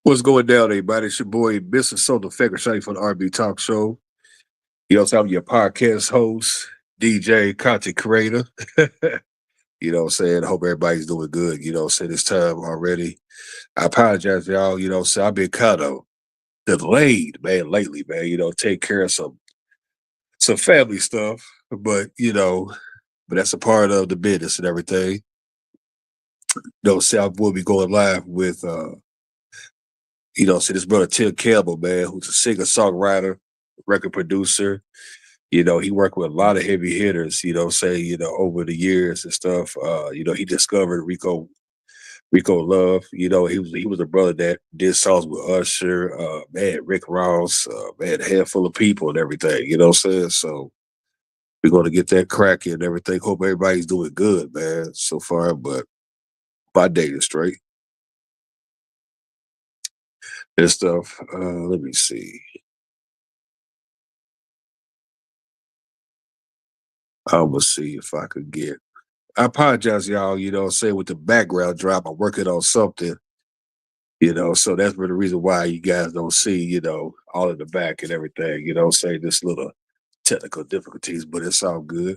What's going down, everybody? It's your boy, Mr. Soda Faker, shouting for the R&B Talk Show. You know, so I'm your podcast host, DJ, content creator. You know what I'm saying? I hope everybody's doing good. You know what I'm saying? This time already. I apologize, y'all. You know what I'm saying? I've been kind of delayed, man, lately, man. You know, take care of some family stuff. But that's a part of the business and everything. You know, so I will be going live with this brother Tim Campbell, man, who's a singer, songwriter, record producer. You know, he worked with a lot of heavy hitters, over the years and stuff. He discovered Rico Love. You know, he was a brother that did songs with Usher, man, Rick Ross, man, a handful of people and everything, you know what I'm saying? So we're gonna get that cracking and everything. Hope everybody's doing good, man, so far, but my day is straight and stuff. Let me see. I'm gonna see if I could get I apologize, y'all, you know what I'm saying, with the background drop. I'm working on something. So that's for the reason why you guys don't see, all in the back and everything, say this little technical difficulties, but it's all good.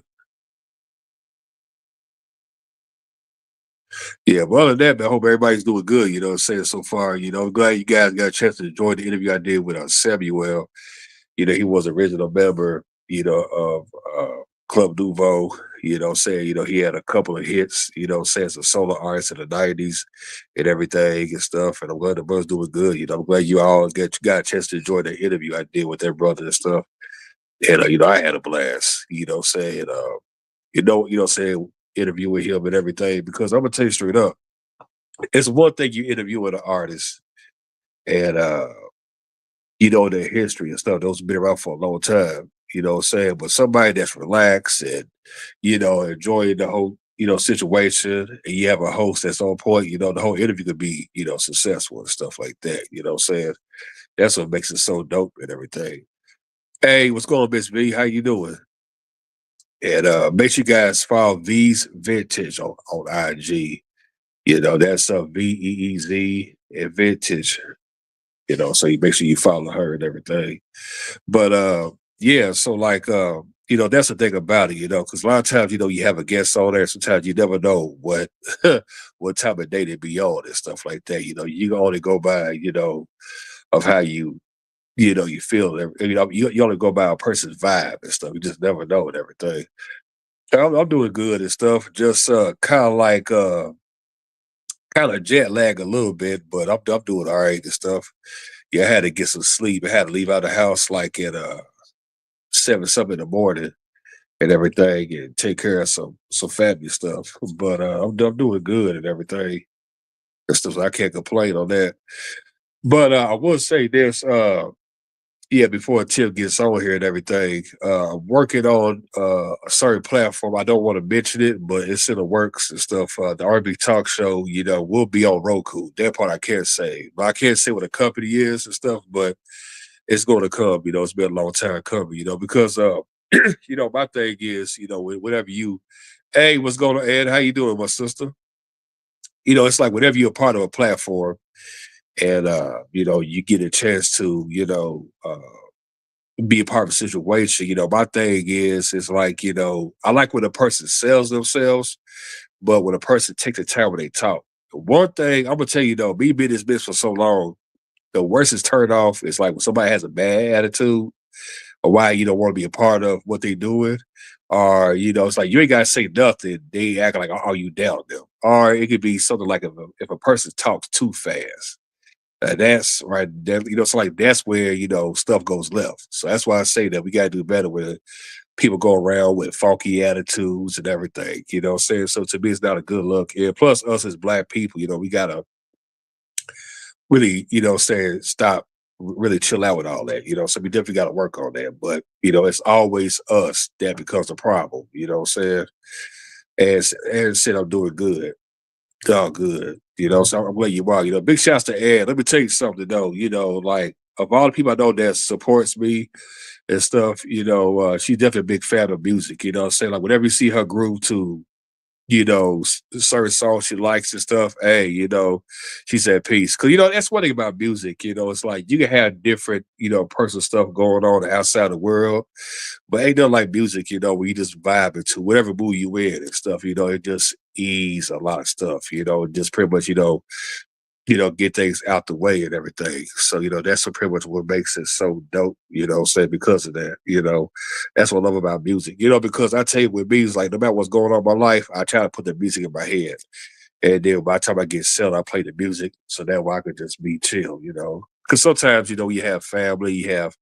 Yeah, but other than that, man, I hope everybody's doing good, you know what I'm saying, so far. I'm glad you guys got a chance to enjoy the interview I did with Samuel. He was original member, of Club Nouveau, saying, he had a couple of hits, saying as a solo artist in the 90s and everything and stuff. And I'm glad the brother's doing good. I'm glad you got a chance to enjoy the interview I did with their brother and stuff. And I had a blast, saying saying interviewing him and everything, because I'm gonna tell you straight up, it's one thing you interviewing an artist and their history and stuff. Those have been around for a long time, what I'm saying? But somebody that's relaxed and, enjoying the whole, situation, and you have a host that's on point, the whole interview could be, successful and stuff like that. You know what I'm saying? That's what makes it so dope and everything. Hey, what's going on, Miss B? How you doing? And make sure you guys follow V's Vintage on IG. That's VEEZ and Vintage. So you make sure you follow her and everything. But yeah, so like that's the thing about it, because a lot of times, you have a guest on there. Sometimes you never know what what time of day they be on and stuff like that. You can only go by, of how you feel. You only go by a person's vibe and stuff. You just never know and everything. I'm doing good and stuff. Just kind of jet lag a little bit, but I'm doing all right and stuff. Yeah, I had to get some sleep. I had to leave out the house like at 7 something in the morning and everything, and take care of some family stuff. But I'm doing good and everything and stuff. So I can't complain on that. But I will say this. Yeah, before Tim gets on here and everything, I'm working on a certain platform. I don't want to mention it, but it's in the works and stuff. The RB Talk Show, will be on Roku. That part I can't say. But I can't say what the company is and stuff, but it's going to come. It's been a long time coming, because, my thing is, whenever hey, what's going on, Ed? How you doing, my sister? It's like whenever you're a part of a platform and, you get a chance to, be a part of a situation. My thing is, it's like, I like when a person sells themselves, but when a person takes the time when they talk. One thing I'm gonna tell you though, me being in this business for so long, the worst is turned off. It's like when somebody has a bad attitude or why you don't want to be a part of what they doing. Or, it's like you ain't gotta say nothing. They act like, oh, you down them. Or it could be something like if a person talks too fast. That's right. So like that's where stuff goes left. So that's why I say that we gotta do better when people go around with funky attitudes and everything. What I'm saying? So to me, it's not a good look. Yeah. Plus, us as black people, we gotta really, saying stop, really chill out with all that. So we definitely gotta work on that. But it's always us that becomes a problem. What I'm saying? And said I'm doing good. Oh, good. So I'm glad you are. Big shouts to Ed. Let me tell you something though. Like of all the people I know that supports me and stuff, she's definitely a big fan of music. What I'm saying, like whenever you see her groove to certain songs she likes and stuff. Hey, she's at peace. Cause that's one thing about music, it's like you can have different, personal stuff going on outside the world, but ain't nothing like music, where you just vibe into whatever mood you in and stuff, it just ease a lot of stuff, just pretty much, get things out the way and everything. So, that's what pretty much what makes it so dope, say because of that, that's what I love about music, because I tell you with music, like no matter what's going on in my life, I try to put the music in my head. And then by the time I get settled, I play the music. So that way I could just be chill, Because sometimes, you have family, you have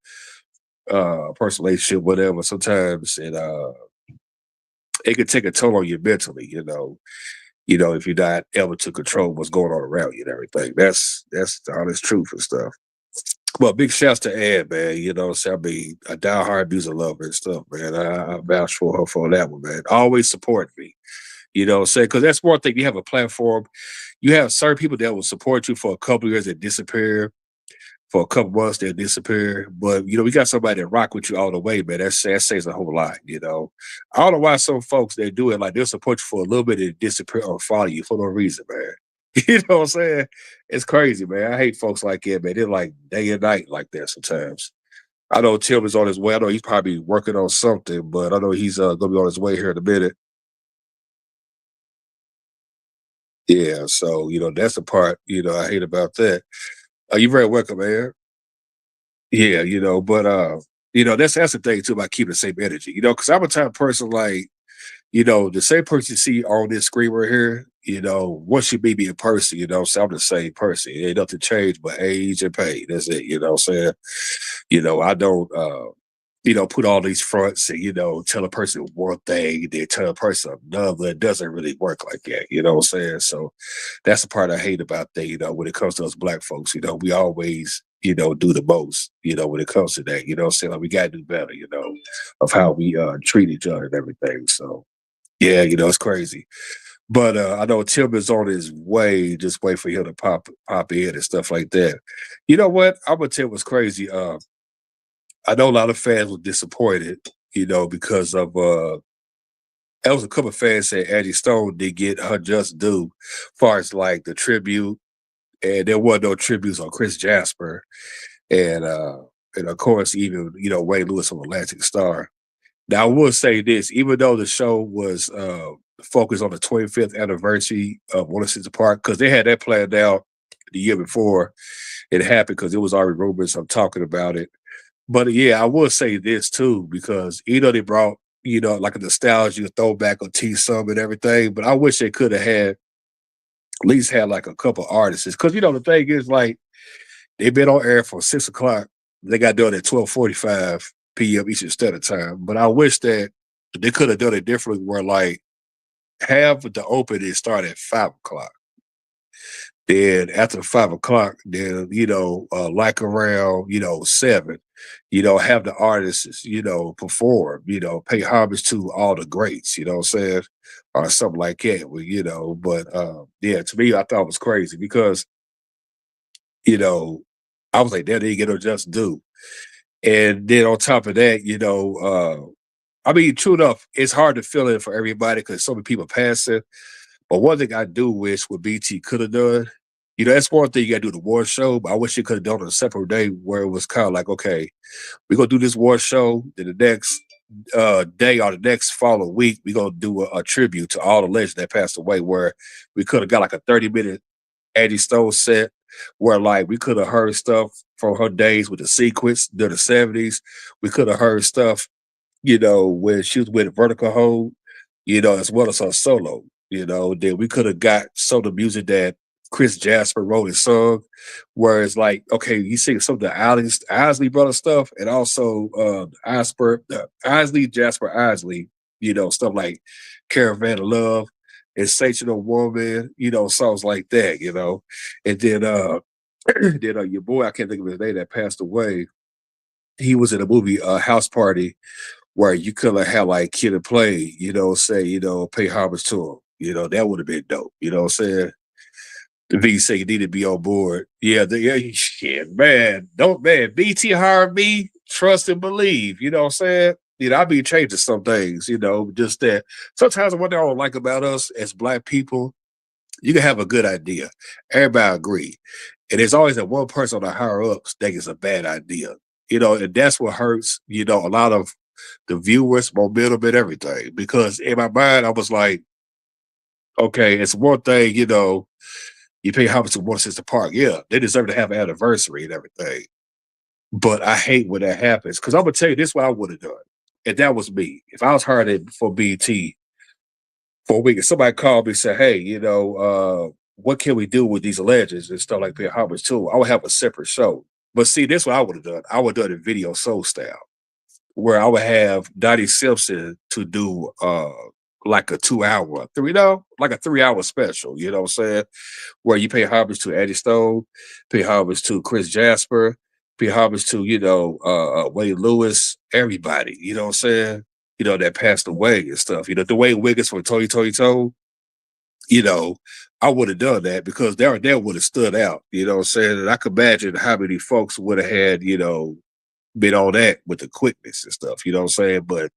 personal relationship, whatever. Sometimes it can take a toll on you mentally, if you're not able to control what's going on around you and everything. That's the honest truth and stuff. Well, big shouts to Ann, man. So I mean, a diehard music lover and stuff, man. I vouch for her for that one, man. Always support me. Say because that's one thing. You have a platform. You have certain people that will support you for a couple of years and disappear. For a couple months, they'll disappear. But we got somebody that rock with you all the way, man. That says a whole lot. I don't know why some folks they do it like they'll support you for a little bit and disappear or follow you for no reason, man. You know what I'm saying? It's crazy, man. I hate folks like that, man. They're like day and night like that sometimes. I know Tim is on his way. I know he's probably working on something, but I know he's gonna be on his way here in a minute. Yeah, so that's the part I hate about that. You're very welcome, man. Yeah, but that's the thing too about keeping the same energy, because I'm a type of person like, the same person you see on this screen right here, once you meet me in person, so I'm the same person. It ain't nothing changed but age and pain. That's it, what I'm saying? I don't put all these fronts and, tell a person one thing, then tell a person another. It doesn't really work like that. You know what I'm saying? So that's the part I hate about that, when it comes to us black folks, we always, do the most, when it comes to that, what I'm saying? Like we gotta do better, of how we treat each other and everything. So yeah, it's crazy. But I know Tim is on his way, just wait for him to pop in and stuff like that. You know what? I'm gonna tell you what's crazy. I know a lot of fans were disappointed, because of there was a couple of fans said Angie Stone did get her just due, far as like the tribute, and there was no tributes on Chris Jasper, and uh, and of course even Ray Lewis from Atlantic Star. Now I will say this, even though the show was focused on the 25th anniversary of One Center Park, because they had that planned out the year before it happened, because it was already rumors of talking about it. But yeah, I will say this too, because they brought, like a nostalgia throwback on T Sum and everything, but I wish they could have had at least had like a couple artists. Because the thing is like they've been on air for 6 o'clock. They got done at 12:45 p.m. Eastern Standard Time. But I wish that they could have done it differently where like have the opening start at 5 o'clock. Then after 5 o'clock, then like around 7, have the artists perform, pay homage to all the greats, you know what I'm saying, or something like that. Well, but yeah, to me, I thought it was crazy because you know I was like, that didn't get no just due, and then on top of that, I mean, true enough, it's hard to fill in for everybody because so many people passing. But one thing I do wish what BT could have done, that's one thing you got to do the war show, but I wish you could have done it on a separate day where it was kind of like, okay, we're going to do this war show. Then the next day or the next following week, we're going to do a tribute to all the legends that passed away, where we could have got like a 30-minute Angie Stone set where like we could have heard stuff from her days with the sequence during the 70s. We could have heard stuff when she was with Vertical Hold, as well as her solo, then we could have got some of the music that Chris Jasper wrote and sung, where it's like, okay, you sing some of the Isley brother stuff, and also Isley, Jasper Isley, stuff like Caravan of Love, Sensational Woman, songs like that, and then your boy, I can't think of his name that passed away. He was in a movie, House Party, where you could have had like Kid and Play, say, pay homage to him. That would have been dope. You know what I'm saying? The V say you need to be on board. Yeah, yeah, shit, man. Don't BT hired me, trust and believe. You know what I'm saying? I be changing some things, just that sometimes one thing I don't like about us as black people, you can have a good idea. Everybody agree. And there's always that one person on the higher ups think it's a bad idea. And that's what hurts, a lot of the viewers, momentum and everything. Because in my mind, I was like, okay, it's one thing, you pay homage to One Sister Park. Yeah, they deserve to have an anniversary and everything. But I hate when that happens because I'm gonna tell you this: what I would have done, and that was me. If I was hired for BT for a week, and somebody called me and said, "Hey, what can we do with these legends and stuff like pay homage to?" I would have a separate show. But see, this is what I would have done. I would have done it video soul style, where I would have Dottie Simpson to do like a 2 hour, like a 3 hour special. You know what I'm saying? Where you pay homage to Eddie Stone, pay homage to Chris Jasper, pay homage to, Wade Lewis, everybody, you know what I'm saying? That passed away and stuff. Dwayne Wiggins from Tony Tony Toe, you know, I would have done that because they would have stood out, you know what I'm saying? And I could imagine how many folks would have had, been on that with the quickness and stuff, you know what I'm saying? But,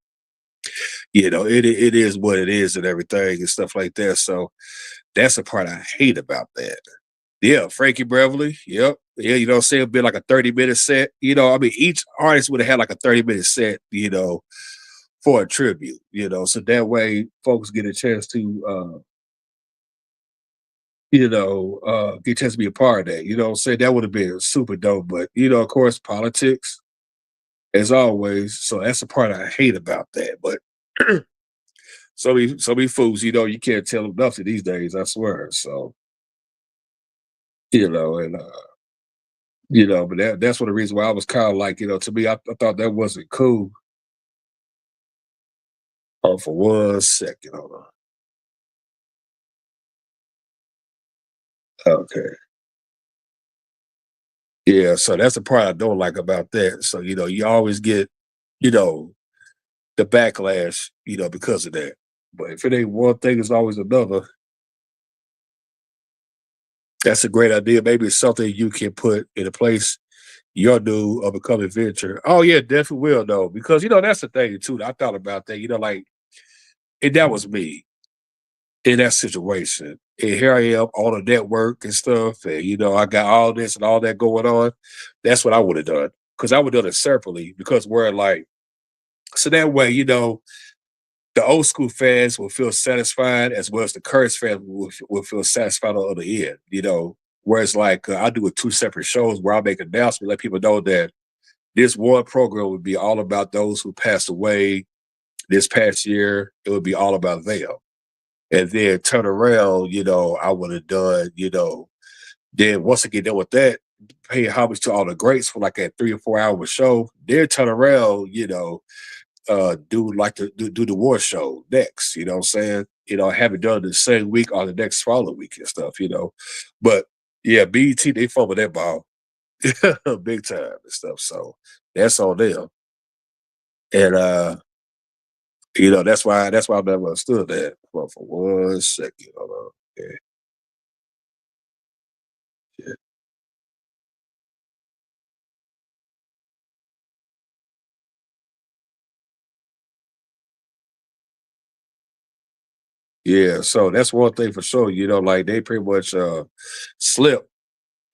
it is what it is and everything and stuff like that. So that's the part I hate about that. Yeah, Frankie Beverly. Yep. Yeah, you know what I'm saying? It'd be like a 30-minute set. I mean, each artist would have had like a 30-minute set, for a tribute, so that way folks get a chance to get a chance to be a part of that. You know what I'm saying? That would have been super dope. But of course, politics, as always. So that's the part I hate about that. But so many fools, you can't tell them nothing these days, I swear. So, and but that's one of the reasons why I was kind of like, to me, I thought that wasn't cool. Oh, for 1 second, hold on. Okay, yeah. So that's the part I don't like about that. So you always get, you know, the backlash, because of that. But if it ain't one thing, it's always another. That's a great idea. Maybe it's something you can put in a place your new up and coming venture. Oh yeah, definitely will though, because that's the thing too. I thought about that. Like, and that was me in that situation. And here I am on a network and stuff, and I got all this and all that going on. That's what I would have done because I would have done it separately because we're like, so that way, the old school fans will feel satisfied as well as the current fans will feel satisfied on the other end. Whereas like I do with two separate shows where I make announcements, let people know that this one program would be all about those who passed away this past year. It would be all about them. And then turn around, I would have done, then once I get done with that, pay homage to all the greats for like a 3 or 4 hour show. Then turn around, do like do the war show next. You know what I'm saying? Have it done the same week or the next following week and stuff. But yeah, BET they fumbled that ball big time and stuff. So that's on them. And that's why I've never understood that. Well, for 1 second. Hold on. Okay. Yeah. Yeah, so that's one thing for sure. Like they pretty much slipped.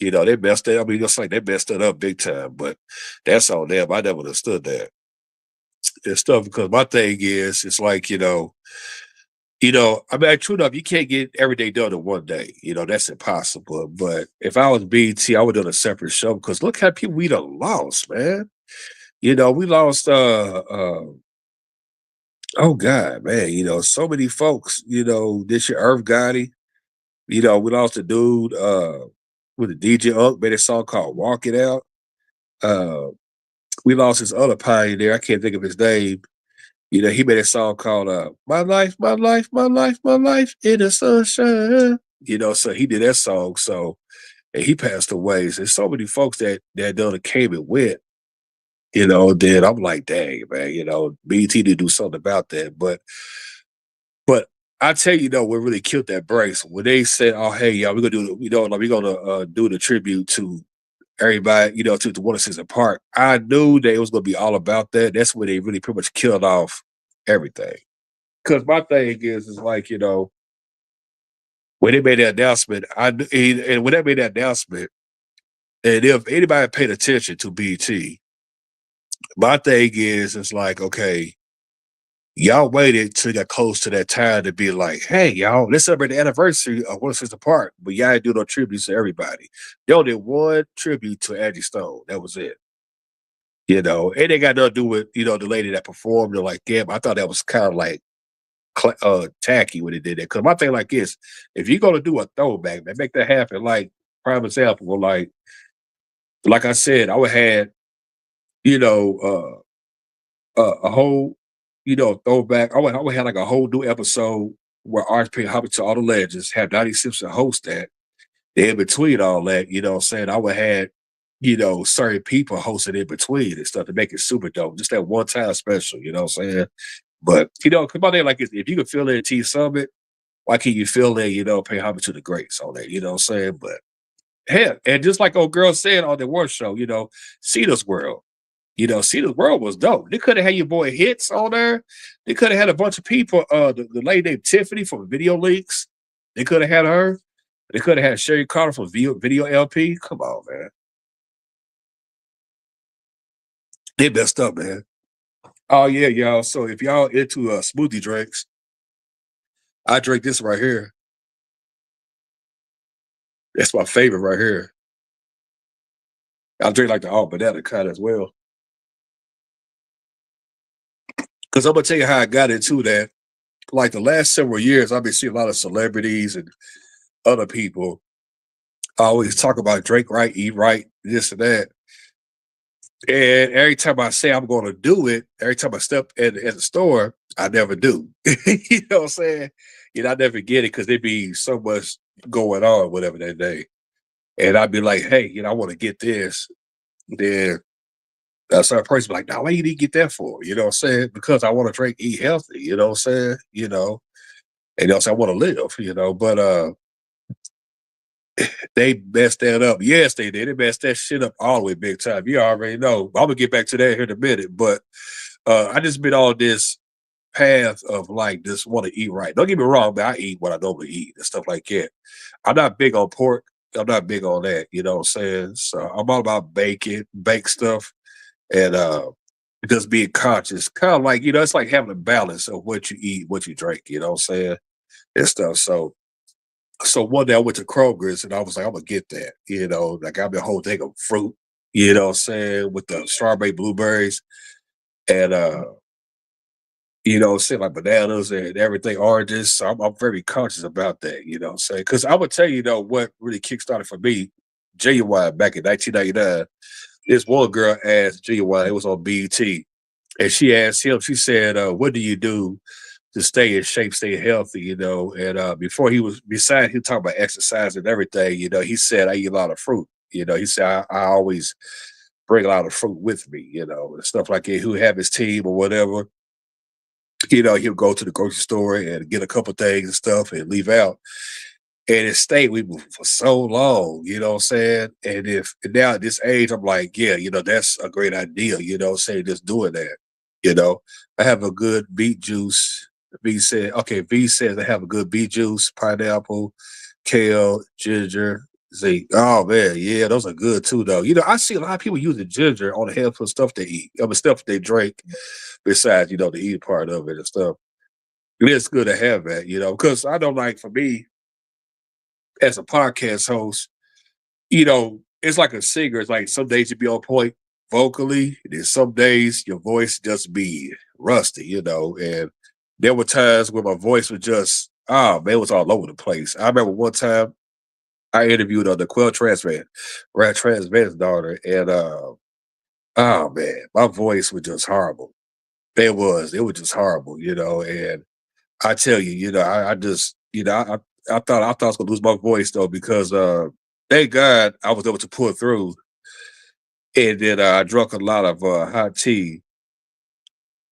They messed it. I mean, just like they messed it up big time, but that's on them. I never understood that. And stuff because my thing is it's like, I mean, true enough, you can't get everything done in one day. That's impossible. But if I was BT, I would have done a separate show because look how people we done lost, man. We lost oh God, man, so many folks, this year Earth Gotti, we lost a dude with a DJ Unk made a song called Walk It Out. Uh we lost his other pioneer, I can't think of his name. He made a song called My Life, My Life, My Life, My Life in the Sunshine. So he did that song. So and he passed away. So there's so many folks that done came and went, then I'm like, dang, man, BT to do something about that. But I tell you though, what really killed that brace when they said, "Oh, hey, y'all, we're gonna do, like we're gonna do the tribute to everybody, took the 1 6 apart. I knew that it was gonna be all about that. That's when they really pretty much killed off everything. Because my thing is like, when they made that announcement, and when they made that announcement, and if anybody paid attention to BT, my thing is, it's like, okay, y'all waited till you got close to that time to be like, hey, y'all, let's celebrate the anniversary of 1 6 apart, but y'all ain't do no tributes to everybody. They only did one tribute to Angie Stone. That was it. And they got nothing to do with, the lady that performed. They're like, yeah, I thought that was kind of like tacky when they did that. Because my thing like this, if you're gonna do a throwback, man, make that happen. Like prime example, well, like I said, I would have, you know, a whole, throwback. I would have like a whole new episode where Arch paid homage to all the legends, have Donnie Simpson host that. Then in between all that, you know what I'm saying? I would have, certain people hosting in between and stuff to make it super dope. Just that one time special, you know what I'm saying? But come on there like this. If you can feel it at T Summit, why can't you feel it, pay homage to the greats on that, you know what I'm saying? But hell, and just like old girl said on the war show, Cedar's World. Cedar's World was dope. They could have had your boy Hits on there. They could have had a bunch of people. The lady named Tiffany from Video Leaks. They could have had her. They could have had Sherry Carter from Video LP. Come on, man. They messed up, man. Oh yeah, y'all. So if y'all into smoothie drinks, I drink this right here. That's my favorite right here. I drink like the alt banana kind as well. Because I'm gonna tell you how I got into that. Like the last several years, I've been seeing a lot of celebrities and other people always talk about drink right, eat right, this and that. And every time I say I'm going to do it, every time I step in the store, I never do. You know what I'm saying? I never get it because there be so much going on, whatever that day. And I'd be like, hey, I want to get this. Then a certain person be like, now, why you need to get that for? You know what I'm saying? Because I want to drink, eat healthy. You know what I'm saying? And also I want to live. But they messed that up. Yes, they did. They messed that shit up all the way big time. You already know. I'm gonna get back to that here in a minute. But I just been on this path of like just want to eat right. Don't get me wrong, man. I eat what I normally eat and stuff like that. I'm not big on pork. I'm not big on that. You know what I'm saying? So I'm all about bacon, baked stuff, and just being conscious. Kind of like, it's like having a balance of what you eat, what you drink, you know what I'm saying? And stuff. So one day I went to Kroger's and I was like, I'm gonna get that. Like I got a whole thing of fruit, you know what I'm saying, with the strawberry blueberries and saying like bananas and everything, oranges. So I'm very conscious about that, you know what I'm saying? Because I would tell you, what really kickstarted for me, Genuine back in 1999. This one girl asked Genuine, it was on BT, and she asked him, she said, what do you do to stay in shape, stay healthy, And before he talking about exercise and everything, he said, I eat a lot of fruit. He said, I always bring a lot of fruit with me, and stuff like that. Who have his team or whatever, he'll go to the grocery store and get a couple things and stuff and leave out. And it stayed with me for so long, you know what I'm saying? And now at this age, I'm like, yeah, that's a great idea, saying just doing that. I have a good beet juice. V says I have a good beet juice, pineapple, kale, ginger, zinc. Oh man, yeah, those are good too, though. I see a lot of people using ginger on a handful of stuff they eat. Stuff they drink, besides, the eat part of it and stuff. It is good to have that, because I know, like, for me, as a podcast host, it's like a singer. It's like some days you be on point vocally, and then some days your voice just be rusty, and there were times where my voice was just, oh man, it was all over the place. I remember one time I interviewed the Quell Transvan's daughter, and oh man, my voice was just horrible. It was just horrible, and I tell you, I just, I thought I was gonna lose my voice though, because thank God I was able to pull through. And then I drank a lot of hot tea.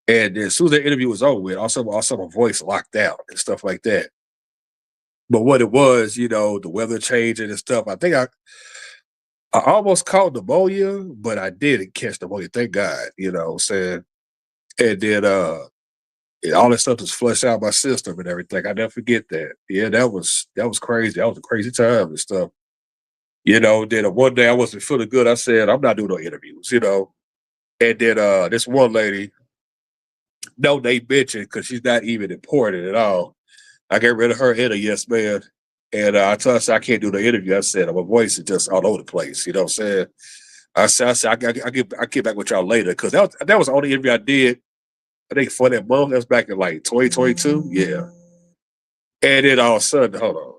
And then as soon as the interview was over with, also my voice locked out and stuff like that. But what it was, the weather changing and stuff. I almost caught pneumonia, but I didn't catch pneumonia. Thank God, you know what I'm saying? And then and all that stuff just flushed out my system and everything. I never forget that. Yeah, that was crazy. That was a crazy time and stuff. You know, then one day I wasn't feeling good. I said, I'm not doing no interviews, you know. And then this one lady, no name mentioned because she's not even important at all. I get rid of her in a yes man. And I told her I said, I can't do the interview. I said, my voice is just all over the place. You know what I'm saying? I get back with y'all later because that was the only interview I did. I think for that month. That was back in like 2022. Yeah. And then all of a sudden, hold on.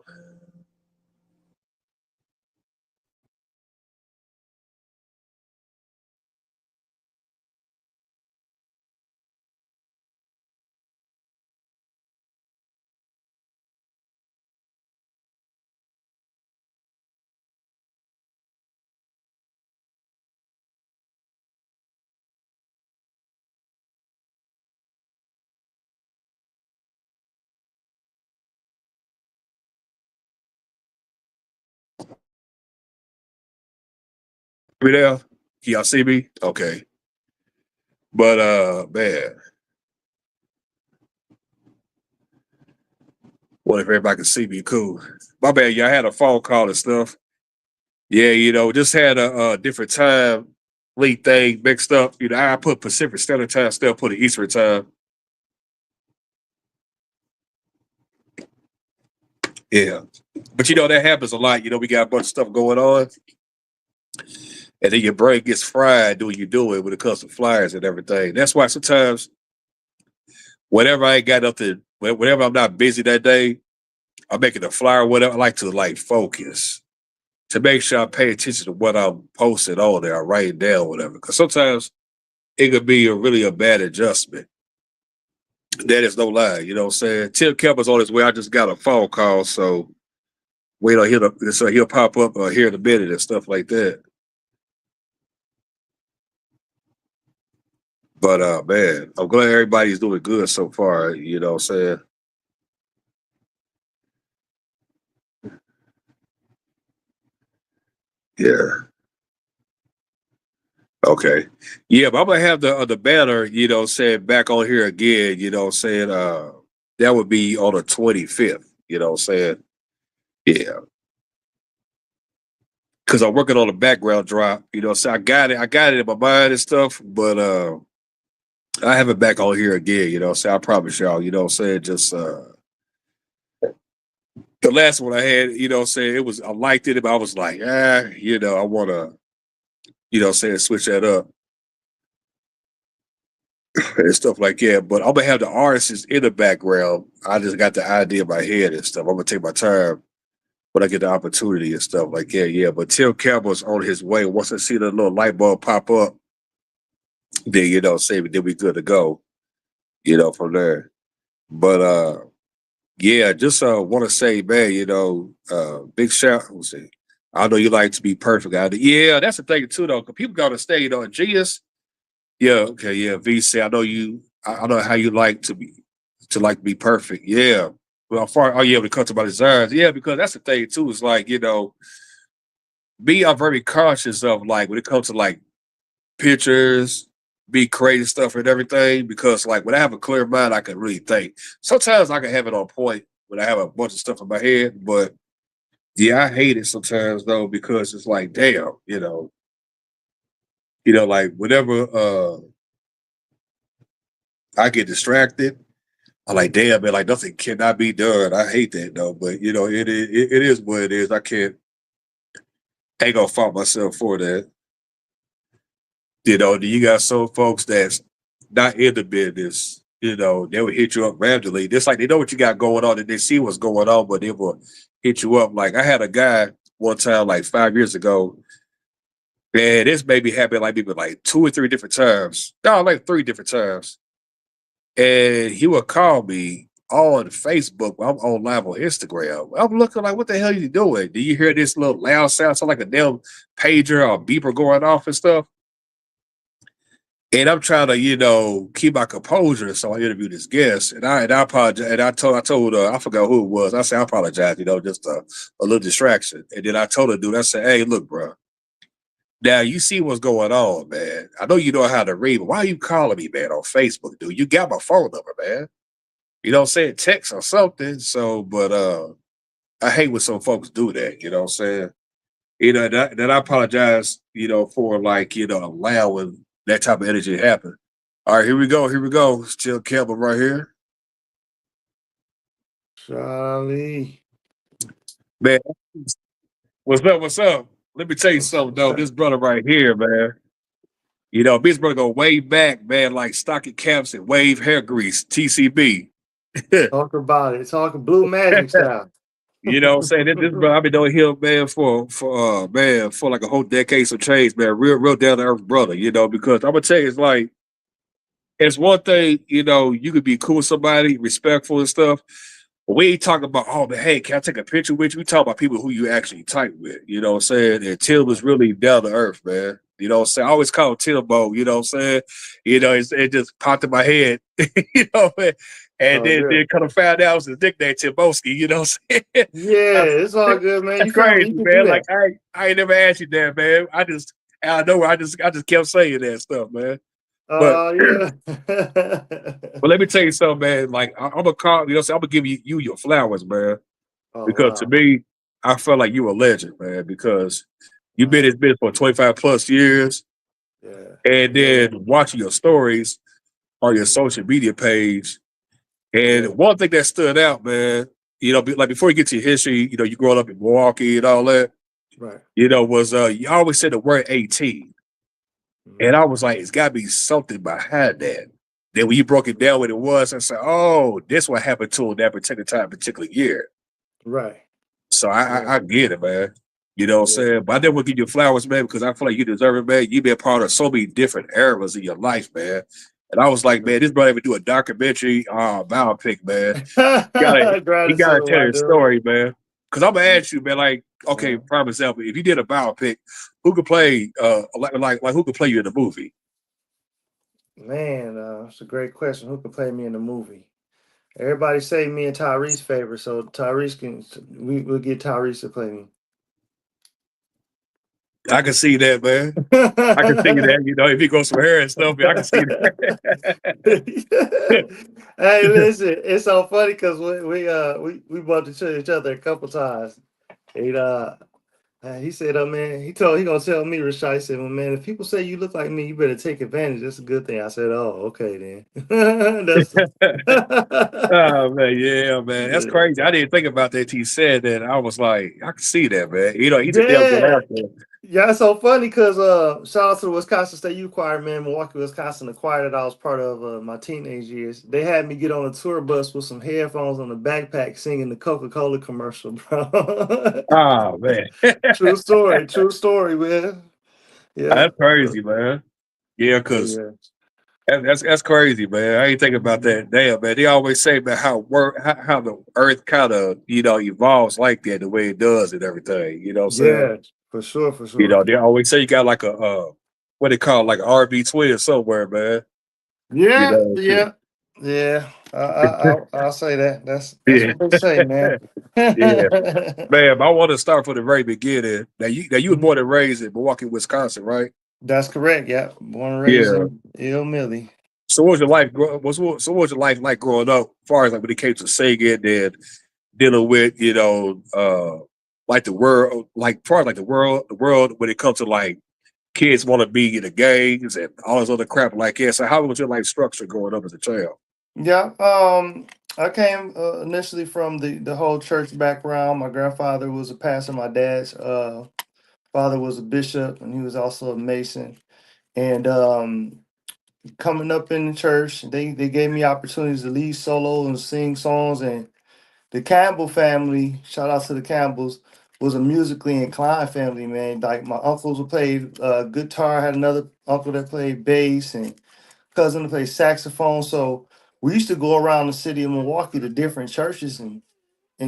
Me there? Can y'all see me? Okay. But man, what if everybody can see me? Cool. My bad, y'all had a phone call and stuff. Yeah, just had a different time lead thing mixed up. I put Pacific Standard Time, still put it Eastern Time. Yeah. But that happens a lot. We got a bunch of stuff going on. And then your brain gets fried doing you do it when it comes to flyers and everything. That's why sometimes whenever I ain't got nothing, whenever I'm not busy that day, I'm making a flyer, whatever. I like to like focus to make sure I pay attention to what I'm posting on there. I write it down, whatever. Because sometimes it could be really a bad adjustment. That is no lie. You know what I'm saying? Tim Campbell's on his way. I just got a phone call. So wait on he'll pop up here in a minute and stuff like that. But man, I'm glad everybody's doing good so far. You know what I'm saying? Yeah. Okay. Yeah, but I'm gonna have the banner, saying back on here again, saying that would be on the 25th, saying? Yeah. Cause I'm working on a background drop, so I got it in my mind and stuff, but I have it back on here again, so I promise y'all, just the last one I had, I liked it, but I was like, I wanna, switch that up and stuff like that. But I'm gonna have the artists in the background. I just got the idea in my head and stuff. I'm gonna take my time when I get the opportunity and stuff like that. Yeah, but Tim Campbell's on his way. Once I see the little light bulb pop up, then say then we good to go. From there. But yeah, just want to say, man, big shout. Let's see. I know you like to be perfect. Yeah, that's the thing too, though. 'Cause people gotta stay, Genius. Yeah, okay, yeah. VC, I know you. I know how you like to be perfect. Yeah. Well, far are you able to cut to my desires? Yeah, because that's the thing too. Is like me. I'm very cautious of like when it comes to like pictures, be creating stuff and everything. Because like when I have a clear mind, I can really think. Sometimes I can have it on point when I have a bunch of stuff in my head, but yeah, I hate it sometimes though because it's like, damn, like whenever I get distracted. I'm like, damn, man, like nothing cannot be done. I hate that though, but it is what it is. I ain't gonna fault myself for that. You got some folks that's not in the business, they will hit you up randomly. Just like they know what you got going on and they see what's going on, but they will hit you up. Like I had a guy one time, like 5 years ago, man, this made me happen like maybe like two or three different times. No, like three different times. And he would call me on Facebook. I'm on live on Instagram. I'm looking like, what the hell are you doing? Do you hear this little loud sound like a damn pager or beeper going off and stuff? And I'm trying to, keep my composure. So I interviewed this guest, and I apologize. And I told I forgot who it was. I said I apologize, just a little distraction. And then I told the dude, I said, hey, look, bro, Now you see what's going on, man. I know you know how to read, but why are you calling me, man, on Facebook, dude? You got my phone number, man. You know what I'm saying? Text or something. So, but I hate when some folks do that, you know what I'm saying? You know, that I apologize, you know, for like, you know, allowing that type of energy to happen. All right, here we go. Here we go. Still Campbell right here. Charlie. Man, what's up? What's up? Let me tell you something, though. This brother right here, man. You know, this brother go way back, man, like stocking caps and wave hair grease, TCB. Talk about it. Talk blue magic style. You know what I'm saying? This brother, I've been knowing him, man, for man, for like a whole decade of change, man. Real down to earth brother, you know, because I'm gonna tell you, it's like it's one thing, you know, you could be cool with somebody, respectful and stuff. But we ain't talking about, oh man, hey, can I take a picture with you? We talk about people who you actually type with, you know what I'm saying? And Tim was really down to earth, man. You know what I'm saying? I always call him Timbo, you know what I'm saying? You know, it just popped in my head, you know, man. And Oh, then, good. then kind of found out it was his nickname, Timboski, you know what I'm saying? Yeah, That's, it's all good, man. that's You feel me? crazy, You can do man. Like that. I ain't never asked you that, man. I just out of nowhere, I just kept saying that stuff, man. But Yeah. but let me tell you something, man. Like I'm gonna call, you know, what I'm saying? I'm gonna give you your flowers, man. Oh, Because to wow. me, I felt like you a legend, man. Because you've been in Wow. this business for 25 plus years, Yeah. and Yeah. then watching your stories on your Mhm. social media page. And Yeah. one thing that stood out, man, you know, like before you get to your history, you know, you growing up in Milwaukee and all that, Right. you know, was you always said the word 18. And Mhm. I was like, it's gotta be something behind that. Then when you broke it down what it was, I said, oh, this what happened to him that particular time, particular year. Right. So Yeah. I get it, man. You know what I'm Yeah. saying? But I never give you flowers, man, because I feel like you deserve it, man. You've been part of so many different eras in your life, man. And I was like, man, this brother ever do a documentary, biopic, man. He gotta Gratitude, tell my his dude. story, man. Cause I'm gonna ask you, man, like, okay, Yeah. prime example, if you did a biopic, who could play like who could play you in the movie? Man, it's a great question. Who could play me in the movie? Everybody say me and Tyrese favor, so Tyrese can. We'll get Tyrese to play me. I can see that, man. I can see that, you know, if he goes some hair and stuff, I can see that. Hey, listen, it's so funny because we bumped into each other a couple times. And he said, man, he gonna tell me, Rashad, he said, well, man, if people say you look like me, you better take advantage. That's a good thing. I said, oh, okay then. That's Oh man, yeah, man, that's crazy. I didn't think about that till you said that. I was like, I can see that, man. You know, he's a damn good yeah. actor. Yeah, it's so funny because shout out to the Wisconsin State Youth Choir, man, Milwaukee, Wisconsin, the choir that I was part of my teenage years. They had me get on a tour bus with some headphones on the backpack singing the Coca-Cola commercial, bro. Oh man, True story, man. Yeah. that's crazy, man. Yeah, because Yeah. that's crazy, man. I ain't thinking about that. Damn, man. They always say about how the Earth kind of evolves like that, the way it does and everything. You know what I'm saying? Yeah, for sure, for You sure. know, they always say you got like a what they call like an RB twin somewhere, man. You Yeah, know, yeah, yeah. I'll say that. That's yeah, what they say, man. yeah. Man, I want to start from the very beginning. Now you were born and raised in Milwaukee, Wisconsin, right? That's correct. Yeah, born and raised Yeah. in Ill Millie. So what was your life? What was your life like growing up? As far as like when it came to singing and dealing with like the world, like part of like the world when it comes to like kids want to be in the gangs and all this other crap like that. So how was your life structure growing up as a child? Yeah. I came initially from the whole church background. My grandfather was a pastor. My dad's father was a bishop, and he was also a mason. And coming up in the church, they gave me opportunities to lead solo and sing songs. And the Campbell family, shout out to the Campbells, was a musically inclined family, man. Like my uncles would play guitar, had another uncle that played bass, and cousin that played saxophone. So we used to go around the city of Milwaukee to different churches and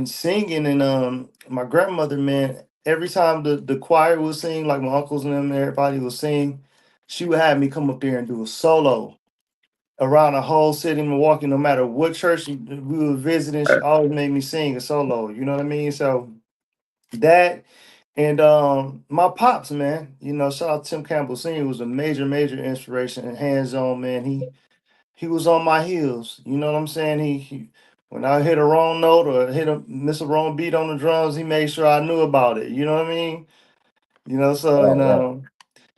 singing. And my grandmother, man, every time the choir would sing, like my uncles and them, everybody would sing, she would have me come up there and do a solo around the whole city of Milwaukee, no matter what church we were visiting. She always made me sing a solo. You know what I mean? So that, And my pops, man, shout out to Tim Campbell Sr. was a major, major inspiration and hands on, man. He was on my heels. You know what I'm saying? He when I hit a wrong note or miss a wrong beat on the drums, he made sure I knew about it. You know what I mean? So Oh, and wow.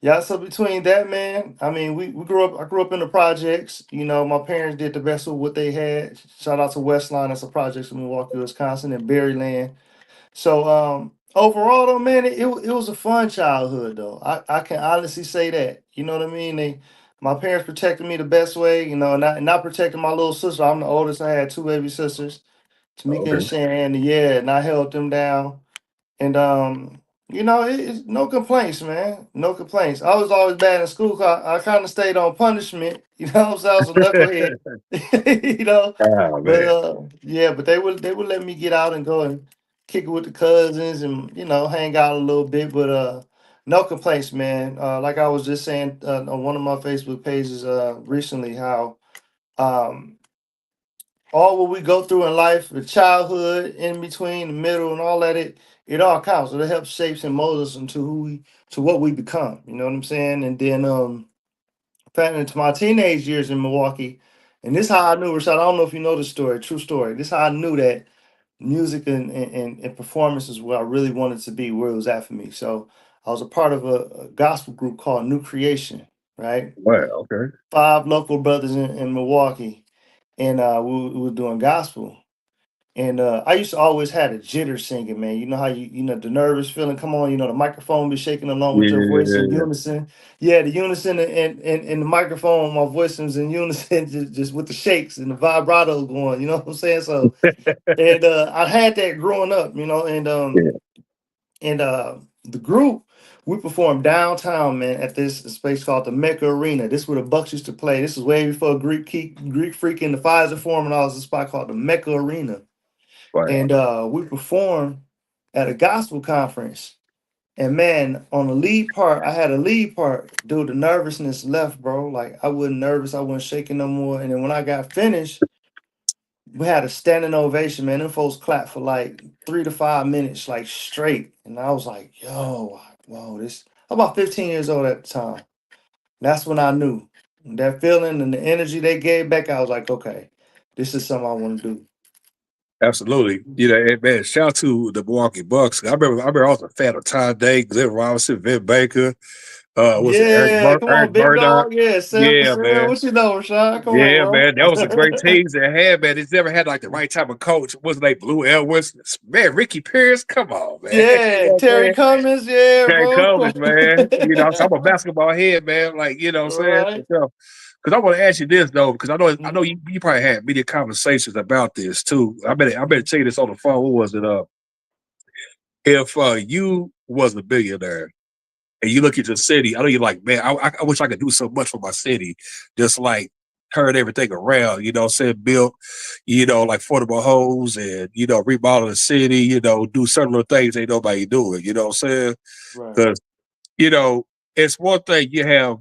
yeah, so between that, man, I mean, we grew up. I grew up in the projects. My parents did the best with what they had. Shout out to Westline, that's a project in Milwaukee, Wisconsin, and Berryland. So overall, though, man, it was a fun childhood, though. I can honestly say that. You know what I mean? My parents protected me the best way. Not protecting my little sister. I'm the oldest. I had two baby sisters, Tamika and Okay. Shan. Yeah, and I held them down. And it's no complaints, man. No complaints. I was always bad in school. 'Cause I kind of stayed on punishment. So I was a knucklehead. you know. Oh But man. yeah, but they would let me get out and go and kick it with the cousins and hang out a little bit. But no complaints, man. Like I was just saying on one of my Facebook pages recently, how um all what we go through in life, the childhood, in between, the middle, and all that, it all counts. So it helps shapes and molds us into to what we become. You know what I'm saying? And then into my teenage years in Milwaukee, and this how I knew, Rashad. I don't know if you know the story, true story. This how I knew that music and performance is where I really wanted to be, where it was at for me. So I was a part of a gospel group called New Creation, right? Wow. Okay. Five local brothers in Milwaukee, and we were doing gospel. And I used to always have a jitter singing, man. You know how the nervous feeling come on. The microphone be shaking along with your voice in Yeah. unison. Yeah, the unison and the microphone, my voice was in unison, just with the shakes and the vibrato going. You know what I'm saying? So, and I had that growing up, Yeah. and the group we performed downtown, man, at this space called the Mecca Arena. This is where the Bucks used to play. This is way before Greek Freak and the Pfizer Forum, and all. This a spot called the Mecca Arena, Wow. and we performed at a gospel conference. And man, on the lead part, I had a lead part. Dude, the nervousness left, bro. Like I wasn't nervous, I wasn't shaking no more. And then when I got finished, we had a standing ovation, man. Them folks clapped for like 3 to 5 minutes, like straight. And I was like, yo, whoa, this. I'm about 15 years old at the time. That's when I knew that feeling and the energy they gave back. I was like, okay, this is something I want to do. Absolutely. And man, shout out to the Milwaukee Bucks. I remember I was a fan of Ty Day, Glenn Robinson, Vin Baker, was it Yeah, come Eric on, big Murdoch? dog. Yeah, Yeah, 7%. man. What you know, Rashad? Come Yeah, on, man. That was a great bro. teams they had, man. It's never had like the right type of coach. Wasn't like Blue Elwes. Man, Ricky Pierce, come on, man. You Yeah, know what I'm Terry saying? Cummins. Yeah, Can't bro. Cummins, man. So I'm a basketball head, man. Like, you know what I'm saying? Right. Because I want to ask you this though, because I know Mhm. you probably had many conversations about this too. I better tell you this on the phone. What was it? If you was a billionaire and you look at your city, I know you're like, man, I wish I could do so much for my city. Just like turn everything around, you know what I'm saying? Build, like affordable homes and, remodel the city, do certain little things ain't nobody doing, you know what I'm saying? Right. Because, you know, it's one thing you have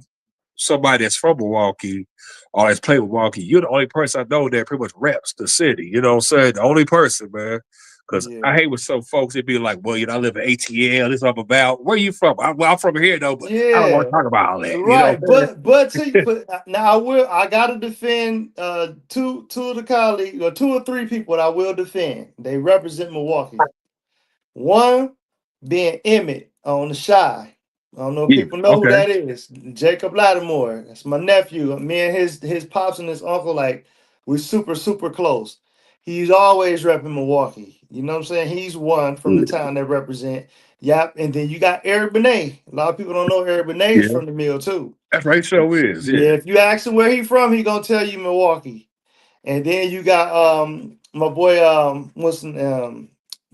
somebody that's from Milwaukee or that's played Milwaukee. You're the only person I know that pretty much reps the city. You know what I'm saying? The only person, man. Because I Yeah. hate when some folks it be like, well, I live in ATL. This is what I'm about. Where you from? I'm from here though, but I don't want to Yeah. talk about all that. You know Right. what I'm But now I gotta defend two of the colleagues or two or three people I will defend. They represent Milwaukee. One being Emmett on the Shy. I don't know if saying? people Yeah. know who Okay. that is. Jacob Lattimore. That's my nephew. Me and his pops and his uncle, like, we're super, super close. He's always repping Milwaukee. You know what I'm saying? He's one from the Yeah. town that represent. Yep. And then you got Eric Benet. A lot of people don't know Eric Benet is Yeah. from the mill too. That's right. Show is. Yeah, Yeah. if you ask him where he from, he gonna tell you Milwaukee. And then you got my boy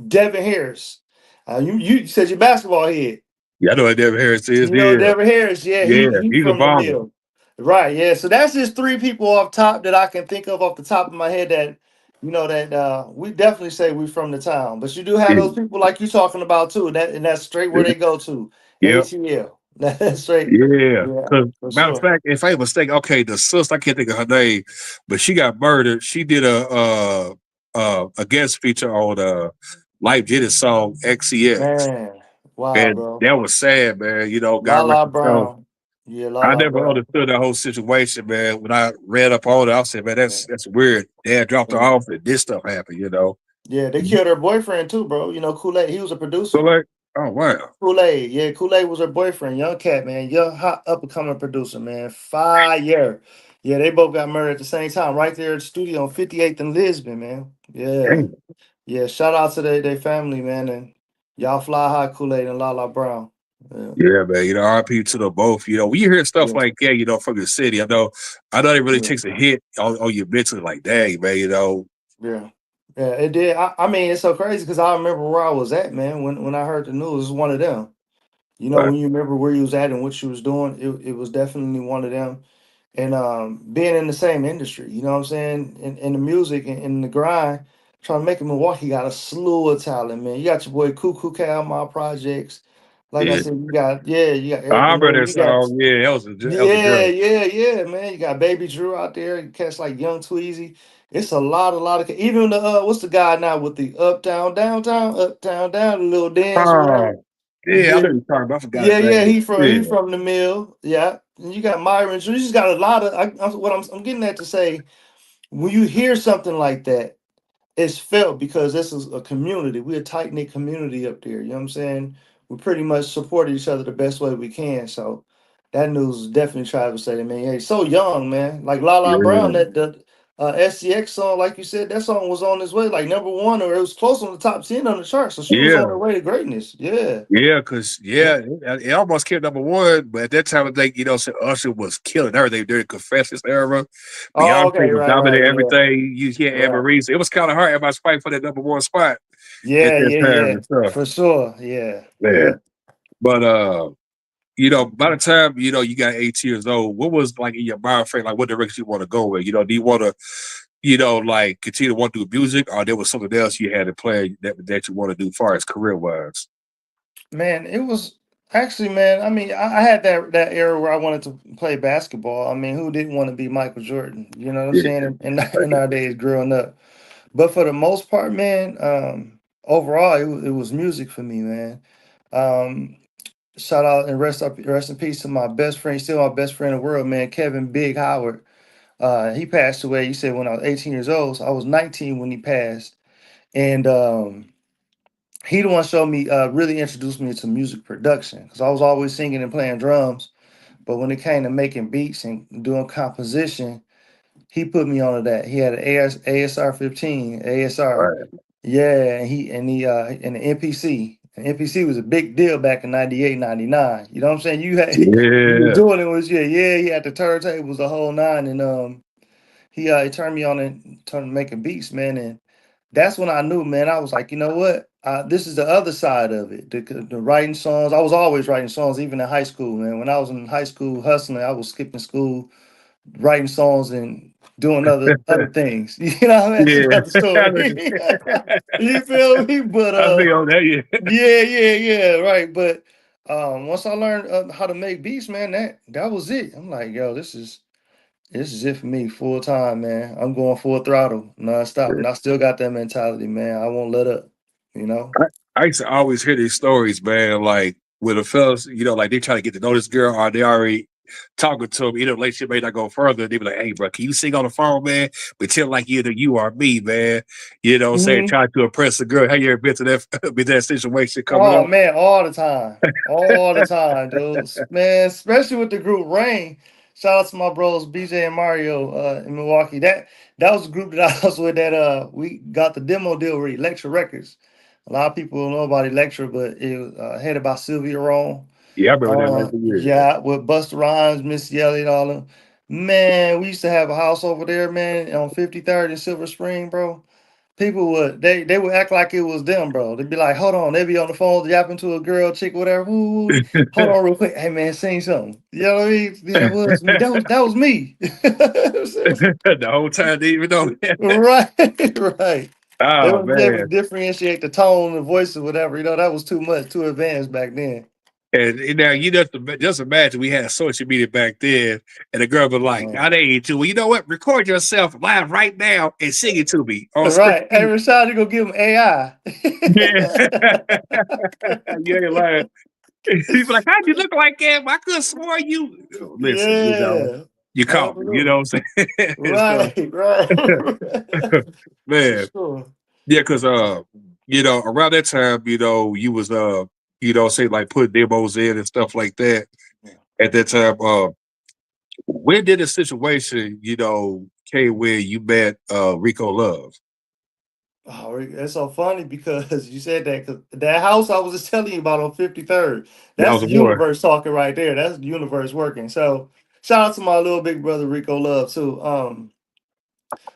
Devin Harris. You said your basketball head. Yeah. I know what Devin Harris is. You know Yeah. Devin Harris, yeah, Yeah. he He's a from the baller. mill. Right, yeah. So that's just three people off top that I can think of off the top of my head that that we definitely say we from the town. But you do have those Yeah. people like you talking about too. That's straight where they go to. Yeah. ATL. That's straight. Yeah. Yeah, Cause for matter of sure. fact, if I ain't mistaken, okay, the sister I can't think of her name, but she got murdered. She did a guest feature on Life Jenny's song XCX. Man. Wow, And bro. that was sad, man. La God rest La his soul. Brown. Yeah, La I La never Brown. understood that whole situation, man. When I read up on it, I said, man, Yeah. that's weird. Dad dropped her Yeah. off and this stuff happened. Yeah, they killed her boyfriend too, bro. Kool-Aid, he was a So producer. like, oh wow. Kool-Aid, yeah, Kool-Aid was her boyfriend. Young cat, man. Young, hot, up-and-coming producer, man. Fire. Yeah, they both got murdered at the same time, right there at the studio on 58th and Lisbon, man. Yeah. Damn. Yeah, shout out to their family, man. And y'all fly high, Kool-Aid and Lala Brown. Yeah. Yeah, man. RP to the both. When you hear stuff Yeah. like that, from the city, I know it really Yeah. takes a hit on your mentally, like, dang, man. Yeah. Yeah, it did. I mean, it's so crazy because I remember where I was at, man, when I heard the news. It's one of them. But When you remember where you was at and what you was doing, it was definitely one of them. And being in the same industry, you know what I'm saying? In the music and in the grind, trying to make it Milwaukee got a slew of talent, man. You got your boy Cuckoo Cal, my projects. Like I yeah. said, you got Eric I remember Benet, that you got song. Yeah, that was a yeah, journey. yeah, man. You got Baby Drew out there, you catch like Young Tweezy. It's a lot of even the what's the guy now with the uptown, down, the little dance or whatever. Oh, yeah, I Yeah, know you're talking about. I forgot his yeah, name. he Yeah. from the mill. Yeah, and you got Myron. So you just got a lot of. What I'm getting at to say, when you hear something like that, it's felt because this is a community. We're a tight knit community up there. You know what I'm saying? We pretty much support each other the best way we can. So that news is definitely Travis say, man, hey, so young, man. Like La La Brown, Yeah. that the SCX song, like you said, that song was on its way, like number one, or it was close on the top 10 on the chart. So she was on Yeah. her way to greatness. Yeah. Yeah, because Yeah. it almost killed number one, but at that time I think so Usher was killing everything during the Confessions era. Oh, Beyonce okay, was right, dominating yeah. everything. You had Anne Right. Marie, so it was kind of hard. Everybody's fighting for that number one spot at Yeah, that yeah, time yeah. and stuff. For sure. Yeah. Man, Yeah. but by the time you got 8 years old, what was like in your mind frame? Like, what direction you want to go with? Do you want to like continue to want to do music, or there was something else you had to play that you want to do, as far as career wise? Man, it was actually, man. I mean, I had that era where I wanted to play basketball. I mean, who didn't want to be Michael Jordan? You know what I'm Yeah, saying? In our days growing up, but for the most part, man, overall, it was music for me, man. Um, Shout out and rest in peace to my best friend, still my best friend in the world, man, Kevin Big Howard. He passed away. He said when I was 18 years old. So I was 19 when he passed, and he the one showed me really introduced me to music production because I was always singing and playing drums, but when it came to making beats and doing composition, he put me onto that. He had an ASR 15 ASR, right. yeah, and the MPC. And MPC was a big deal back in 98, 99. You know what I'm saying? You had you was Yeah, doing it was yeah, he had the turntables the whole nine, and he turned me on and turned making beats, man, and that's when I knew, man. I was like, you know what? This is the other side of it. The writing songs. I was always writing songs, even in high school, man. When I was in high school hustling, I was skipping school, writing songs and doing other things. You know, that's yeah. another story. You feel me? But I be on that. Yeah, yeah, right. But once I learned how to make beats, man, that was it. I'm like, yo, this is it for me, full time, man. I'm going full throttle, nonstop, and I still got that mentality, man. I won't let up, you know. I used to always hear these stories, man. Like with the fellas, like they try to get to know this girl, or they already talking to them. Relationship may not go further. They be like, "Hey, bro, can you sing on the phone, man? Pretend like either you or me, man." What I'm saying, Hmm. trying to impress a girl. Have you ever been to that been that situation coming Oh up? man, all the time, dude. Man, especially with the group Rain. Shout out to my bros BJ and Mario in Milwaukee. That was the group that I was with. That we got the demo deal with Electra Records. A lot of people don't know about Electra, but it was headed by Sylvia Rome. Yeah, I remember that like for years. Yeah, with Busta Rhymes, Missy Elliott, all them. Man, we used to have a house over there, man, on 53rd in Silver Spring, bro. People would they would act like it was them, bro. They'd be like, hold on, they'd be on the phone yapping to a girl, chick, whatever. Woo, woo. Hold on real quick. Hey man, sing something. You know what I mean? Yeah, that was me. That was me. The whole time they even know. Right, right. They Oh would be able to man. differentiate the tone, the voice, or whatever. That was too much, too advanced back then. And now you just imagine we had social media back then, and the girl was like, Man. "I dare you to. Well, you know what? Record yourself live right now and sing it to me on Right. Hey, screen." Rashad, you gonna give him AI. Yeah, you ain't lying. People like, "How'd you look like that? I could have swore you." Listen, Yeah, you caught me. You know absolutely. what I'm saying? So, Right, right. For man, sure. yeah, because around that time, you was say like put demos in and stuff like that. Yeah. At that time, when did the situation, came where you met Rico Love? Oh, it's so funny because you said that because that house I was just telling you about on 53rd, That that's was the a boy. universe talking right there. That's the universe working. So shout out to my little big brother Rico Love too.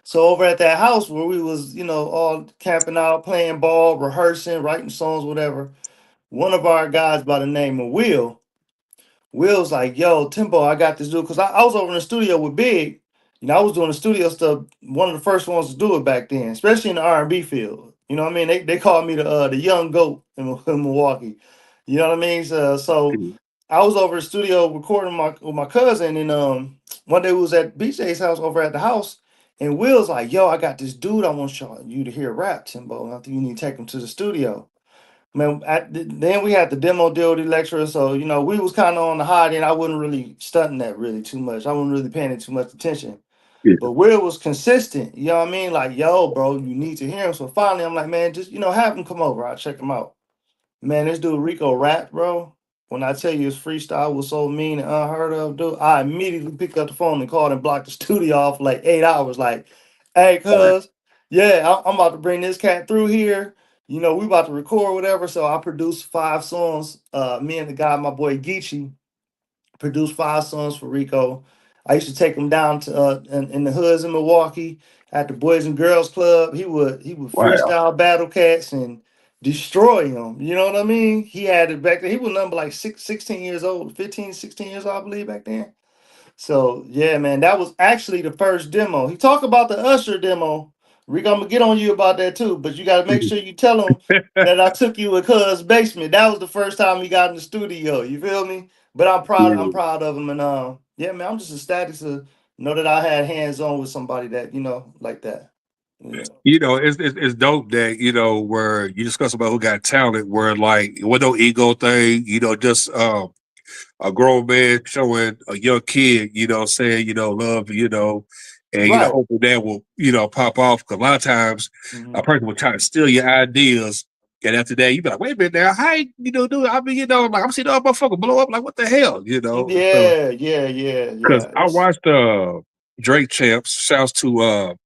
So over at that house where we was, all camping out, playing ball, rehearsing, writing songs, whatever. One of our guys by the name of Will's like, yo, Timbo, I got this dude. Because I was over in the studio with Big. I was doing the studio stuff, one of the first ones to do it back then, especially in the R&B field. You know what I mean? They called me the young goat in Milwaukee. You know what I mean? So I was over in the studio recording with my cousin, and one day we was at BJ's house over at the house, and Will's like, yo, I got this dude I want you to hear rap, Timbo. I think you need to take him to the studio. Man, then we had the demo deal with the lecturer, so we was kind of on the high end. I wasn't really stunting that really too much. I wasn't really paying it too much attention. Yeah. But Will was consistent. You know what I mean? Like, yo, bro, you need to hear him. So finally, I'm like, man, just have him come over. I'll check him out. Man, this dude Rico rap, bro. When I tell you his freestyle was so mean and unheard of, dude, I immediately picked up the phone and called and blocked the studio off for like 8 hours. Like, hey, Wow. cuz, yeah, I'm about to bring this cat through here. We about to record whatever. So I produced 5 songs. Me and the guy, my boy Geechee, produced 5 songs for Rico. I used to take him down to in the hoods in Milwaukee at the Boys and Girls Club. He would Wow. freestyle battle cats and destroy them. You know what I mean? He had it back then. He was number like 16 years old, 15, 16 years old, I believe, back then. So yeah, man, that was actually the first demo. He talked about the Usher demo. Rick, I'm gonna get on you about that too, but you gotta make sure you tell him that I took you in Cuz basement. That was the first time he got in the studio. You feel me? But I'm proud. I'm Yeah. proud of him, and yeah, man, I'm just ecstatic to know that I had hands on with somebody that like that. Yeah. It's dope that where you discuss about who got talent, where like it was no ego thing, just a grown man showing a young kid, saying, love, and Right. hoping that will, pop off. Cause a lot of times a Mhm. person will try to steal your ideas. And after that, you be like, wait a minute now, how do I mean, like I'm seeing all motherfucker blow up, like what the hell. So Yeah, yeah, yeah, because yeah. I It's watched Drake Champs, shouts to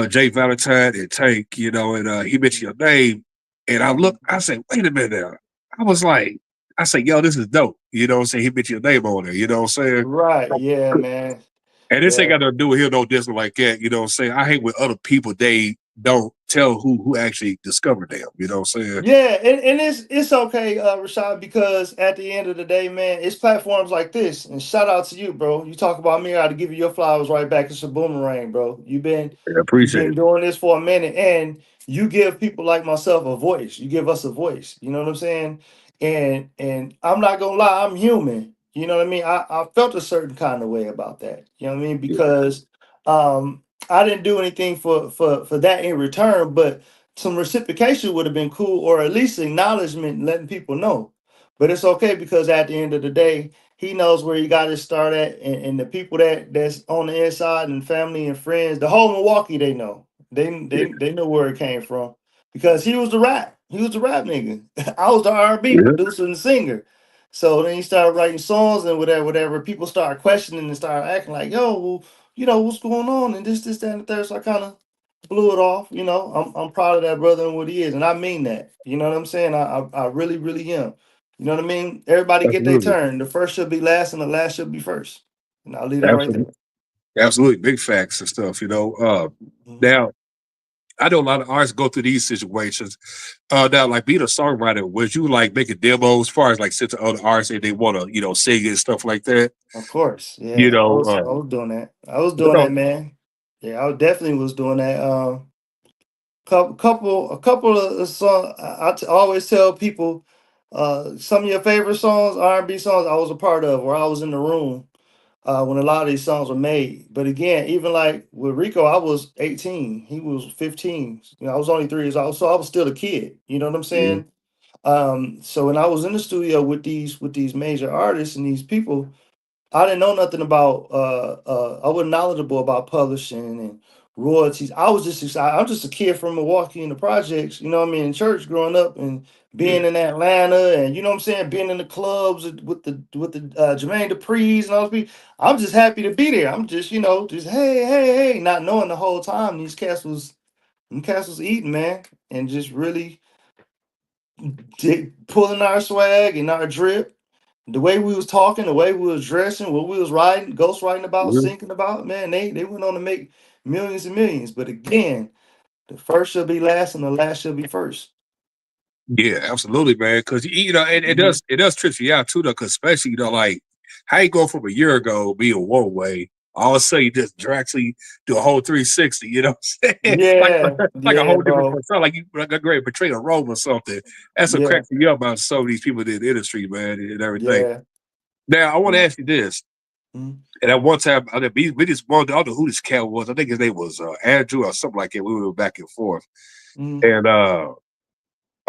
Jay Valentine and Tank, and he mentioned your name. And I said, wait a minute now. I was like, I said, yo, this is dope. You know what I'm saying? He mentioned your name on there, you know what I'm saying? right. Yeah, man. And this ain't Yeah. got nothing to do with him, no discipline like that, you know what I'm saying? I hate when other people, they don't tell who actually discovered them, you know what I'm saying? Yeah, and it's okay, Rashad, because at the end of the day, man, it's platforms like this. And shout out to you, bro. You talk about me, I got to give you your flowers right back. It's a boomerang, bro. I You've appreciate been it. doing this for a minute, and you give people like myself a voice. You give us a voice. You know what I'm saying? And I'm not gonna lie, I'm human. You know what I mean? I felt a certain kind of way about that. You know what I mean? Yeah. Because I didn't do anything for that in return, but some reciprocation would have been cool, or at least acknowledgement, letting people know. But it's okay because at the end of the day, he knows where he got his start at, and the people that's on the inside, and family and friends, the whole Milwaukee, they know. Yeah. They know where it came from because he was the rap. He was the rap nigga. I was the R&B Yeah. producer and singer. So then he started writing songs and whatever. People started questioning and started acting like, yo, well, what's going on and this, that, and the third. So I kind of blew it off. I'm proud of that brother and what he is, and I mean that. You know what I'm saying? I really, really am. You know what I mean? Everybody get their Absolutely. turn. The first should be last, and the last should be first. And I'll leave that right there. Absolutely. Absolutely. Big facts and stuff, Mhm. Now, I know a lot of artists go through these situations. Now, like being a songwriter, was you like making demos as far as like sit to other artists and they want to, sing and stuff like that? Of course, You yeah. know, I was doing that. you know, Man. Yeah, I definitely was doing that. A couple of songs. I always tell people. Some of your favorite songs, R&B songs, I was a part of, where I was in the room when a lot of these songs were made. But again, even like with Rico, I was 18, he was 15. You know, I was only 3 years old, so I was still a kid. You know what I'm Mhm. saying? So when I was in the studio with these major artists and these people, I didn't know nothing about I wasn't knowledgeable about publishing and royalties. I was just excited. I'm just a kid from Milwaukee in the projects, you know what I mean, in church growing up and being Yeah. in Atlanta and you know what I'm saying, being in the clubs with the Jermaine Dupri's and all those people. I'm just happy to be there. I'm just, you know, just hey, not knowing the whole time them cats was eating, man, and just really pulling our swag and our drip, the way we was talking, the way we was dressing, what we was writing, ghost writing about, Mhm. thinking about, man, they went on to make millions and millions. But again, the first shall be last and the last shall be first. Yeah, absolutely, man. Because you know, it Mhm. does trip you out too, though. Because especially you know, like how you go from a year ago being one way, all of a sudden you just drastically do a whole 360. You know what I'm saying? Like Yeah, like a yeah, whole different bro. persona. Like you like a great portray a role or something. That's what Yeah, cracks me up about some of these people in the industry, man, and everything. yeah. Now I want to Yeah. ask you this. Mhm. And at one time, I mean, we just one. I don't know who this cat was. I think his name was Andrew or something like that. We were back and forth. Mhm. And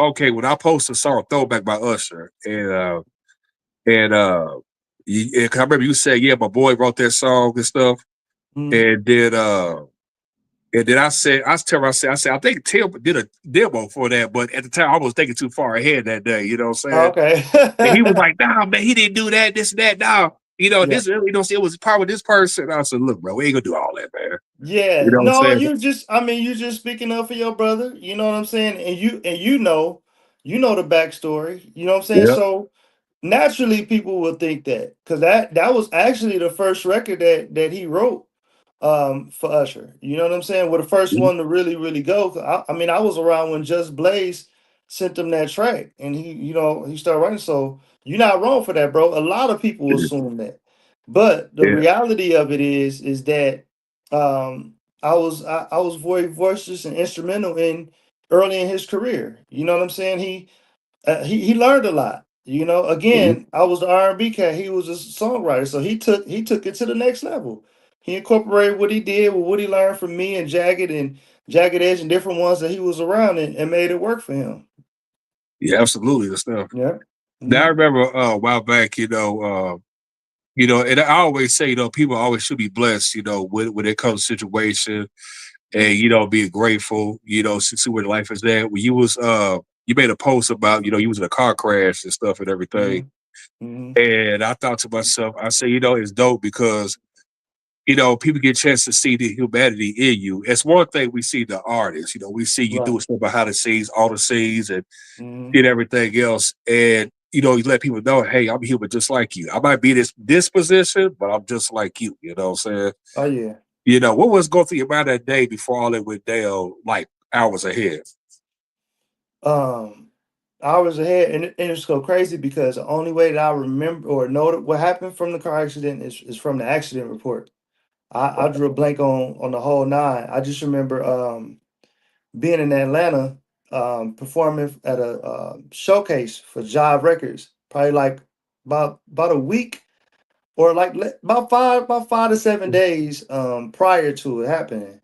okay, when I posted a song "Throwback" by Usher, and yeah, 'cause I remember you said, "Yeah, my boy wrote that song and stuff," Mhm. and then I said, I think Tim did a demo for that, but at the time I was thinking too far ahead that day. You know what I'm saying? Okay. And he was like, "Nah, man, he didn't do that. This and that. Nah, you know, Yeah. this really don't see it was probably this person." I said, "Look, bro, we ain't gonna do all that, man." You Yeah. know what I'm No, saying? you just speaking up for your brother. You know what I'm saying? And you know the backstory. You know what I'm saying? Yeah. So naturally people will think that because that was actually the first record that he wrote for Usher. You know what I'm saying? Well, the first Mhm. one to really go. 'Cause I mean, I was around when Just Blaze sent him that track, and he started writing. So you're not wrong for that, bro. A lot of people assume that, but the Yeah. reality of it is that I was very voiceless and instrumental in early in his career. You know what I'm saying? He learned a lot. You know, Mhm. again, I was the R&B cat. He was a songwriter, so he took it to the next level. He incorporated what he did with what he learned from me and Jagged Edge and different ones that he was around and made it work for him. Yeah, absolutely. The stuff. Yeah. Now I Hmm. remember a while back, you know, and I always say, you know, people always should be blessed, you know, when it comes to situation and you know, being grateful, you know, see where life is at. When you made a post about, you know, you was in a car crash and stuff and everything. Hmm. Hmm. And I thought to myself, I say, you know, it's dope because, you know, people get a chance to see the humanity in you. It's one thing we see the artists, you know, we see you Right. doing stuff behind the scenes, all the scenes and Hmm. did everything else. And, you know, you let people know, hey, I'm human just like you. I might be this position, but I'm just like you know what I'm saying? Oh yeah. You know, what was going through your mind that day before all that went down, like hours ahead? Um, Hours ahead, and it's so crazy because the only way that I remember or know what happened from the car accident is from the accident report. I drew a blank on the whole nine. I just remember being in Atlanta, performing at a showcase for Jive Records, probably like about a week or like about 5 to 7 days prior to it happening.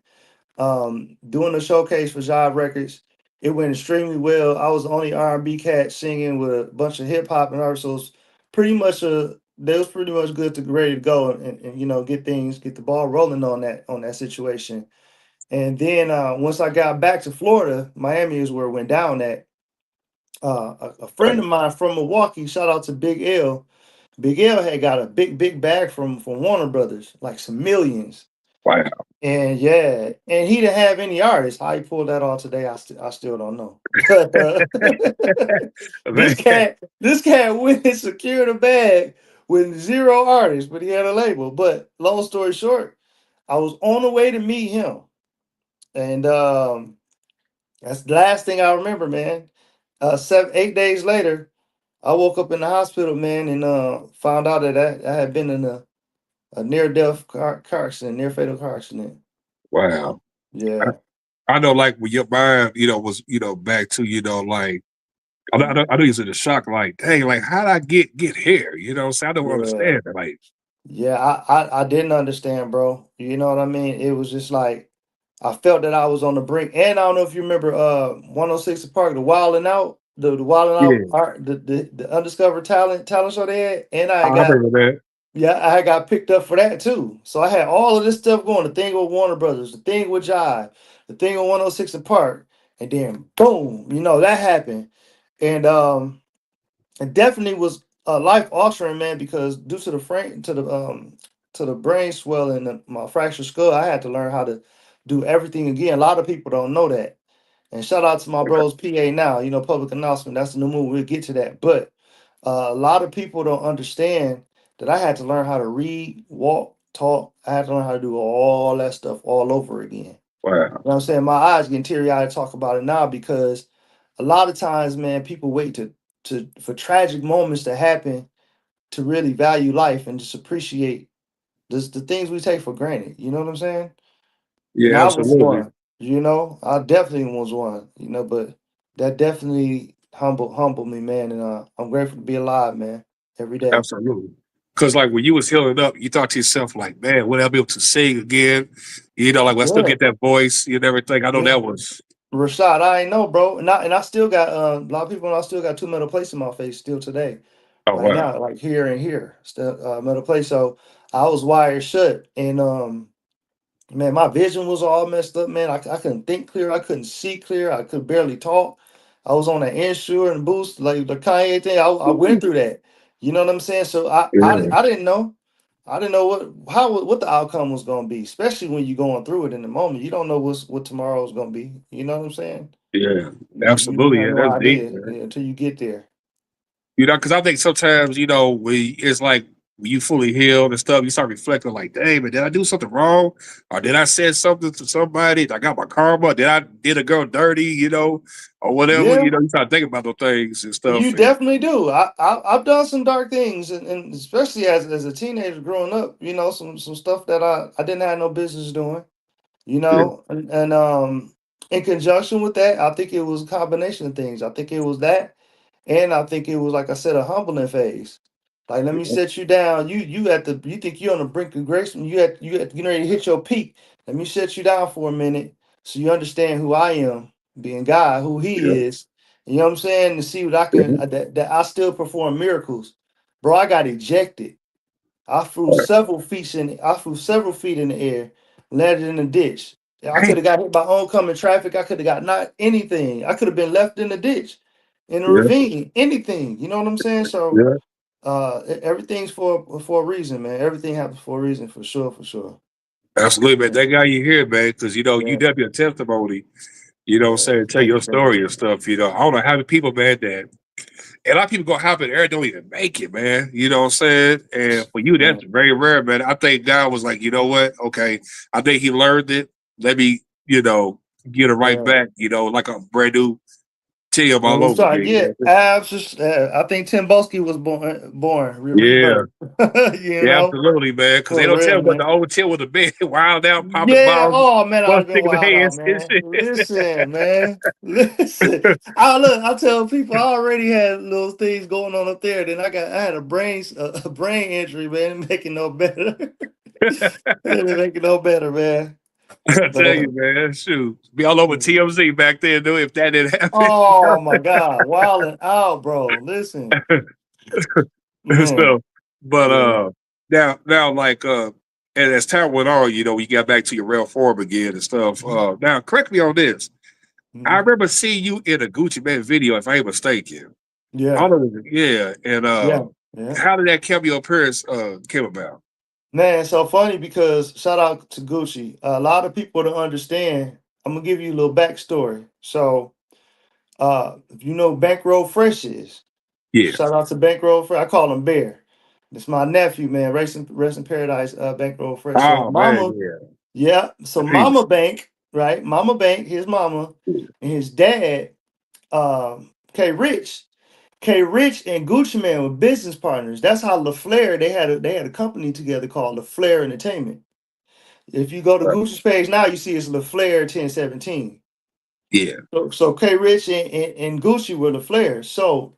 Doing a showcase for Jive Records, it went extremely well. I was the only R&B cat singing with a bunch of hip hop and artists. So it's pretty much they was pretty much good to ready to go and get the ball rolling on that situation. And then once I got back to Florida, Miami is where it went down at. A friend Right. of mine from Milwaukee, shout out to Big L. Big L had got a big bag from Warner Brothers, like some millions. Wow. And yeah, and he didn't have any artists. How he pulled that off today, I still don't know. But this Man, cat this cat went and secured a bag with zero artists, but he had a label. But long story short, I was on the way to meet him, and that's the last thing I remember, man. 8 days later, I woke up in the hospital, man, and found out that I had been in a near-death car accident, near fatal car accident. wow. Yeah. I know, like when your mind, you know, was, you know, back to, you know, like I know he's in the shock, like, dang, like how did I get here? You know, so I don't Yeah. understand that. Like, Yeah, I didn't understand, bro. You know what I mean? It was just like I felt that I was on the brink. And I don't know if you remember 106 Park, the Wildin' Out, the Wildin' Out yeah, art, the undiscovered talent show they had. And I remember that. I got picked up for that too. So I had all of this stuff going, the thing with Warner Brothers, the thing with Jive, the thing with 106 Park, and then boom, that happened. And it definitely was life altering, man, because due to the frame to the brain swelling and my fractured skull, I had to learn how to do everything again. A lot of people don't know that. And shout out to my bros PA now, public announcement. That's the new move. We'll get to that. But a lot of people don't understand that I had to learn how to read, walk, talk. I had to learn how to do all that stuff all over again. Wow. You know what I'm saying? My eyes getting teary eyed to talk about it now because a lot of times, man, people wait to for tragic moments to happen to really value life and just appreciate the things we take for granted. You know what I'm saying? And Yeah, I was absolutely. one. I definitely was one. But that definitely humbled me, man. And I'm grateful to be alive, man. Every day. Absolutely. Because like when you was healing up, you thought to yourself, like, man, will I be able to sing again? You know, like will I still Yeah, get that voice and everything. I know yeah. that was Rashad, I ain't know, bro. And I still got a lot of people. And I still got two metal plates in my face still today. oh Right wow. now, like here and here, still metal plate. So I was wired shut, and man, my vision was all messed up, man. I couldn't think clear. I couldn't see clear. I could barely talk. I was on an Ensure and boost, like the Kanye thing. I went through that. You know what I'm saying? So Yeah, I didn't know. I didn't know what the outcome was going to be, especially when you're going through it in the moment. You don't know what tomorrow is going to be. You know what I'm saying? yeah. You Absolutely. have Yeah, no that's deep, idea, man. until you get there. You know, because I think sometimes, it's like when you fully healed and stuff, you start reflecting like, dang, man, did I do something wrong? Or did I say something to somebody? I got my karma? Did a girl dirty, or whatever? Yeah, You start thinking about those things and stuff. you And definitely do. I've done some dark things, and especially as a teenager growing up, some stuff that I didn't have no business doing. yeah, And in conjunction with that, I think it was a combination of things. I think it was that, and I think it was, like I said, a humbling phase. Like, let me yeah, set you down. You think you're on the brink of grace, and you ready to hit your peak. Let me set you down for a minute so you understand who I am, being God, who He yeah, is. You know what I'm saying? To see what I yeah. can that I still perform miracles. Bro, I got ejected. Right. I flew several feet in the air, landed in a ditch. Yeah, I Hey, could have got hit by oncoming traffic. I could have got not anything. I could have been left in the ditch, in a yeah, ravine, anything. You know what I'm saying? So yeah. everything's for a reason, man. Everything happens for a reason, for sure, for sure. Absolutely, man. That guy you hear, man, because you Yeah, definitely a testimony, what I'm yeah. saying, tell Thank your you, thank you. story and stuff, I don't know how many people, man, that a lot of people go hop in the air don't even make it, man. You know what I'm saying? And for you, Yeah, that's very rare, man. I think God was like, you know what? Okay. I think he learned it. Let me, get it right yeah. back, like a brand new team Well, all it's over like, again. yeah, absolutely. I think Timboski was Yeah. rebirth. you Yeah, know, absolutely, man. Because they for don't tell real, me what man. the old team would have been. Wild out, popping Yeah. bombs, Oh man, I'd bust have been sticking the wild out, hands and man. shit. Listen, man. Listen. I tell people I already had little things going on up there. Then I had a brain injury, man. Making no better. It making no better, man. I But tell you, man, shoot, be all over TMZ back then, dude. If that didn't happen, oh my God, wilding out, bro. Listen, man. so, but Yeah. now, like, and as time went on, you got back to your real form again and stuff. Mhm. Now, correct me on this. I Mhm. remember seeing you in a Gucci Man video, if I ain't mistaken. I Yeah. don't know, yeah, and Yeah. Yeah. how did that cameo appearance came about? Man, so funny because shout out to Gucci. A lot of people don't understand. I'm gonna give you a little backstory. So, if you know Bankroll Fresh is, Yeah. shout out to Bankroll Fresh. I call him Bear. It's my nephew, man. Rest in paradise, Bankroll Fresh. So, Oh man, Mama, yeah. yeah. So, Hey, Mama Bank, right? Mama Bank, his mama, and his dad, K Rich. K Rich and Gucci Man were business partners. That's how LaFleur they had a company together called LaFleur Entertainment. If you go to right. Gucci's page now, you see it's LaFleur 1017. Yeah. So K Rich and Gucci were the Flares. So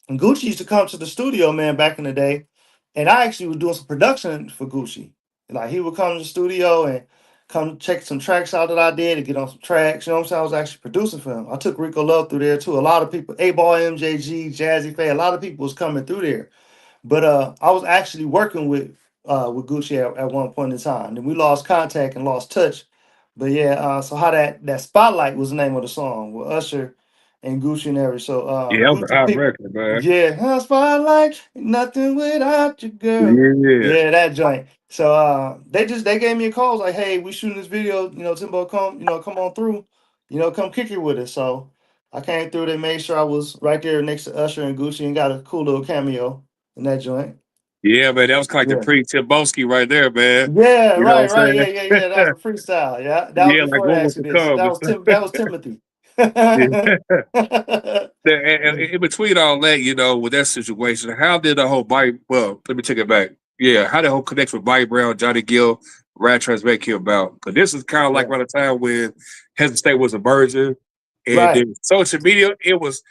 and Gucci used to come to the studio, man, back in the day. And I actually was doing some production for Gucci. Like he would come to the studio and come check some tracks out that I did and get on some tracks. You know what I'm saying? I was actually producing for him. I took Rico Love through there too. A lot of people, A Ball, MJG, Jazzy Faye, a lot of people was coming through there. But I was actually working with Gucci at one point in time. Then we lost contact and lost touch. But yeah, so how that Spotlight was the name of the song with Usher and Gucci and everything. So Yeah, that was a Gucci hot picked, record, man. yeah, huh, Spotlight, nothing without you, girl. Yeah. Yeah, that joint. So they gave me a call, was like, hey, we shooting this video, Timbo, come on through, come kick it with us. So I came through, they made sure I was right there next to Usher and Gucci and got a cool little cameo in that joint. Yeah, man. That was like the Yeah. pre Timboski right there, man. Yeah, You know what right. I'm Yeah. That was a freestyle. Yeah. That was Yeah, like before what was to Acid this. come That and was stuff. That was Timothy. Yeah. And in between all that, with that situation, how did the whole Bobby? Well, let me take it back. Yeah, how the whole connection with Bobby Brown, Johnny Gill, Rad Transmake came about? Because this is kind of like Yeah. around the time when Hesitant State was emerging, and Right. then social media, it was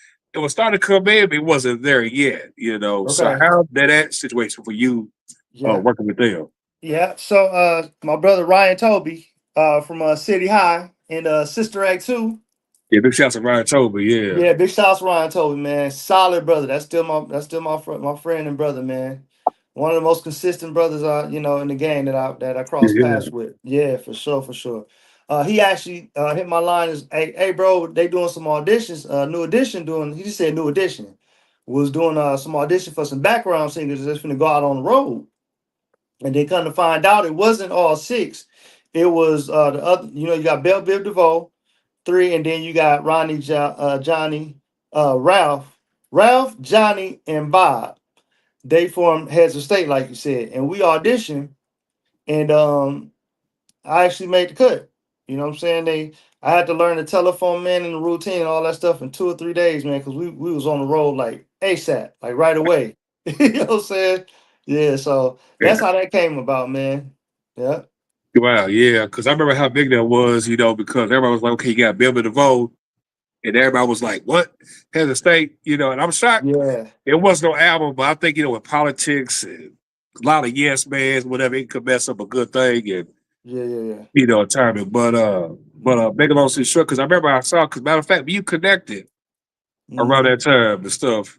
starting to come in, but it wasn't there yet. So Okay. how did that situation for you Yeah. working with them? Yeah. So my brother Ryan Toby from City High and Sister Act 2. Yeah, big shout out to Ryan Toby. Yeah, Yeah, big shout out to Ryan Toby, man. Solid brother. That's still my friend and brother, man. One of the most consistent brothers in the game that I crossed yeah, paths with. Yeah, for sure, for sure. He actually hit my line as, hey bro, they doing some auditions, new edition doing, he just said new edition. Was doing some audition for some background singers that's gonna go out on the road. And they come to find out it wasn't all six. It was the other, you got Bell Biv DeVoe, three, and then you got Johnny, Ralph, Johnny, and Bob. They formed Heads of State, like you said, and we auditioned, and I actually made the cut. You know what I'm saying? I had to learn the telephone man and the routine and all that stuff in 2 or 3 days, man, because we was on the road like ASAP, like right away. You know what I'm saying? Yeah, so yeah. that's how that came about, man. Yeah, Wow, yeah, because I remember how big that was, because everybody was like, okay, you got Bill DeVoe, and everybody was like, what? Head of State, and I'm shocked. yeah, It was no album, but I think, with politics and a lot of yes mans, whatever, it could mess up a good thing and, yeah. timing. But make a long story short, because I remember I saw, because matter of fact, you connected around Mm-hmm. that time and stuff,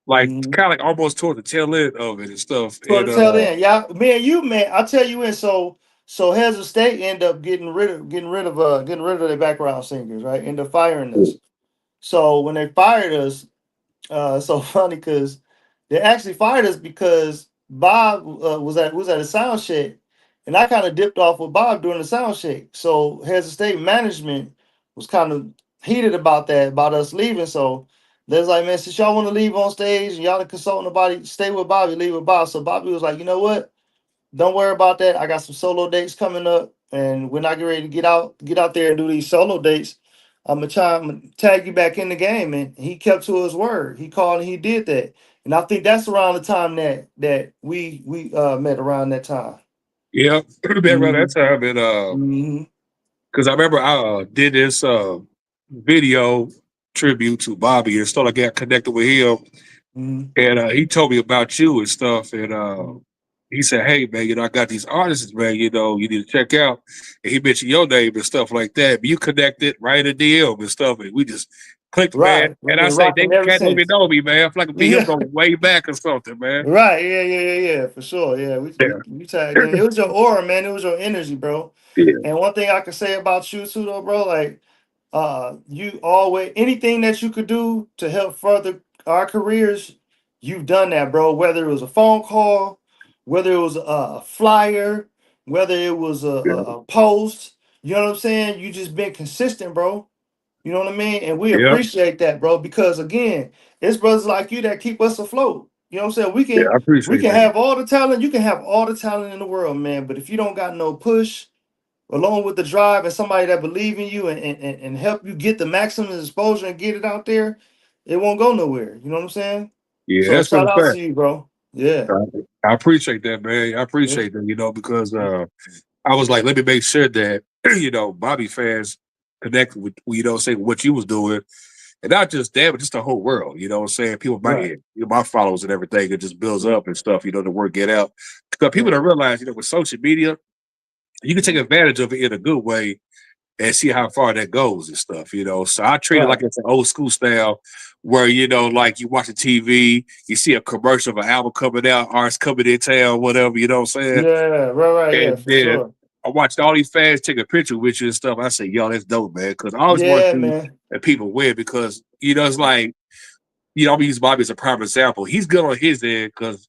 like Mm-hmm. kind of like almost toward the tail end of it and stuff. So And to tell then, yeah, me and you, man, I'll tell you in. So Heads of State end up getting rid of their background singers, right? End up firing us. So when they fired us, it's so funny because they actually fired us because Bob was at a sound check, and I kind of dipped off with Bob during the sound check. So Heads of State management was kind of heated about that, about us leaving. So there's like, man, since y'all want to leave on stage and y'all done consult nobody, stay with Bobby, leave with Bob. So Bobby was like, you know what? Don't worry about that. I got some solo dates coming up, and when I get ready to get out there and do these solo dates, I'm gonna tag you back in the game. And he kept to his word. He called and he did that. And I think that's around the time that we met around that time. yeah, around that Hmm. time. And Hmm. because I remember I did this video tribute to Bobby and stuff like that, connected with him. Hmm. And he told me about you and stuff. And he said, hey, man, I got these artists, man, you need to check out. And he mentioned your name and stuff like that. But you connected right in the DM and stuff. And we just clicked, man. Right. We've And I been say, they rocking ever can't even since. know me, man. I feel like me, him Yeah. go way back or something, man. Right. Yeah. For sure. Yeah. We Yeah. we, we tagged in. It was your aura, man. It was your energy, bro. Yeah. And one thing I can say about you too, though, bro, like you always anything that you could do to help further our careers, you've done that, bro. Whether it was a phone call, whether it was a flyer, whether it was a post, you know what I'm saying? You just been consistent, bro. You know what I mean? And we Yeah. appreciate that, bro, because again, it's brothers like you that keep us afloat. You know what I'm saying? We Yeah. can I we appreciate can that. have all the talent, you can have all the talent in the world, man. But if you don't got no push, along with the drive and somebody that believe in you and help you get the maximum exposure and get it out there, it won't go nowhere. You know what I'm saying? Yeah. So That's for shout the out fact. to you, bro. Yeah. I appreciate that, man. I Yeah. appreciate that, because I was like, let me make sure that, Bobby fans connect with, you know, say what you was doing, and not just that, but just the whole world. You know what I'm saying? People, Right. my followers and everything, it just builds up and stuff. You know, the word get out because people Yeah. don't realize, you know, with social media, you can take Mhm. advantage of it in a good way and see how far that goes and stuff, you know. So I treat it like Right. it's an old school style where, you know, like you watch the TV, you see a commercial of an album coming out, artists coming in town, whatever, you know what I'm saying? Yeah. Right. Right. Yeah. And For then sure. I watched all these fans take a picture with you and stuff. I say, yo, that's dope, man. Cause I always want Yeah, to see man. that people win because, you know, it's like, you know, I'm gonna use Bobby as a prime example. He's good on his end because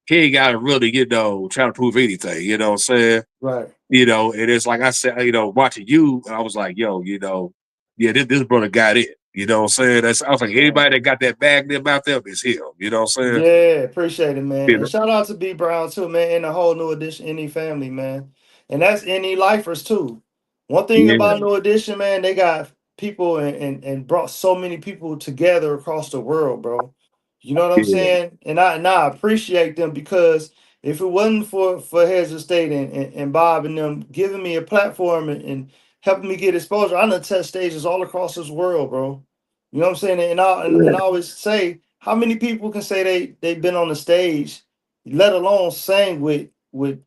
he ain't got to really, you know, try to prove anything, you know what I'm saying? Right. You know, and it's like I said, you know, watching you, I was like, yo, you know, yeah, this brother got it. You know what I'm saying? I was like, Right. anybody that got that bag them out there is him. You know what I'm saying? Yeah, appreciate it, man. You And know, shout out to B Brown too, man, and the whole New Edition NE family, man. And that's NE lifers too. One thing yeah, about New Edition, man, they got people and brought so many people together across the world, bro. You know what I'm yeah, saying? And I appreciate them because if it wasn't for Heads of State and Bob and them giving me a platform and helping me get exposure, I done touched stages all across this world, bro. You know what I'm saying? And I always say, how many people can say they've been on the stage, let alone sang with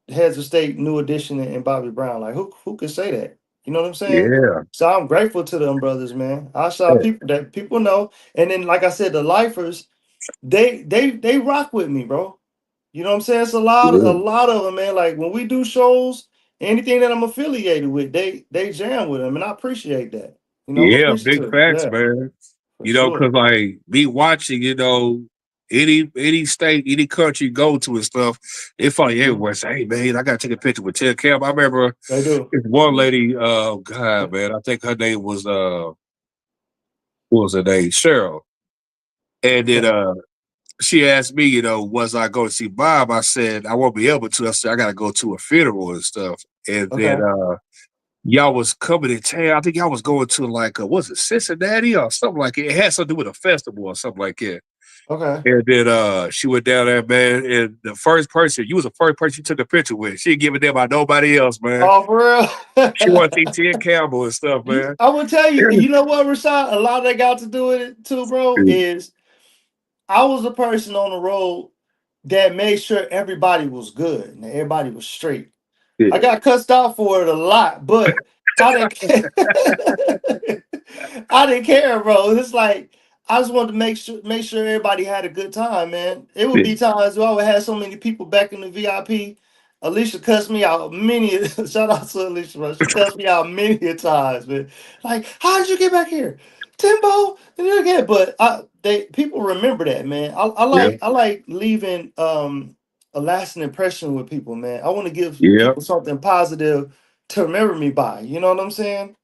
Heads of State, New Edition, and Bobby Brown? Like who could say that? You know what I'm saying? yeah, So I'm grateful to them brothers, man. I saw yeah, people that people know, and then like I said, the lifers, they rock with me, bro. You know what I'm saying? It's a yeah, lot of them, man. Like when we do shows, anything that I'm affiliated with, they jam with them, and I appreciate that. You know, I'm yeah. Big appreciative. facts, Yeah, man. for You know, sure. cause like me watching, you know, any state, any country you go to and stuff, they follow you Mhm. everywhere. Say, hey man, I gotta take a picture with Ted Campbell. I remember They do. this one lady, God, man, I think her name was what was her name? Cheryl. And then Okay. she asked me, you know, was I going to see Bob? I said, I won't be able to. I said, I gotta go to a funeral and stuff. And then Okay. y'all was coming in town. I think y'all was going to like was it Cincinnati or something like it? It had something to do with a festival or something like that. Okay. And then she went down there, man. And the first person, you was the first person she took a picture with. She didn't give a damn about nobody else, man. Oh, for She wanted to see real. Ted Campbell and stuff, man. I will tell you, you know what, Rashad? A lot of that got to do with it too, bro, is I was a person on the road that made sure everybody was good and everybody was straight. I Yeah, got cussed out for it a lot, but I didn't care. I didn't care, bro. It's like I just wanted to make sure everybody had a good time, man. It would yeah, be times where I would have so many people back in the VIP. Alicia cussed me out many. Shout out to Alicia, bro. She cussed me out many a times, man. Like, how did you get back here, Timbo? And then again, but they people remember that, man. yeah, I like leaving a lasting impression with people, man. I want to give yeah, people something positive to remember me by. You know what I'm saying?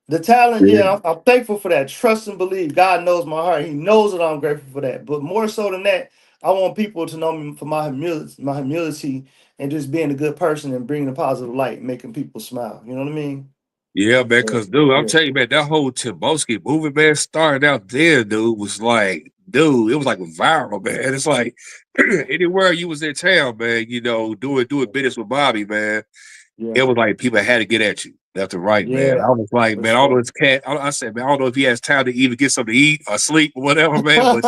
The talent, yeah. yeah, I'm thankful for that. Trust and believe. God knows my heart. He knows that I'm grateful for that. But more so than that, I want people to know me for my humility, and just being a good person and bringing a positive light, making people smile. You know what I mean? Yeah, man, Yeah. cause dude, I'm Yeah. telling you, man, that whole Timboski movie, man, started out there, dude, was like, dude, it was like viral, man. It's like anywhere you was in town, man, you know, doing business with Bobby, man. Yeah. It was like people had to get at you left and right, man. I Yeah. was like, For man, I don't know sure. this cat. I said, man, I don't know if he has time to even get something to eat or sleep or whatever, man. But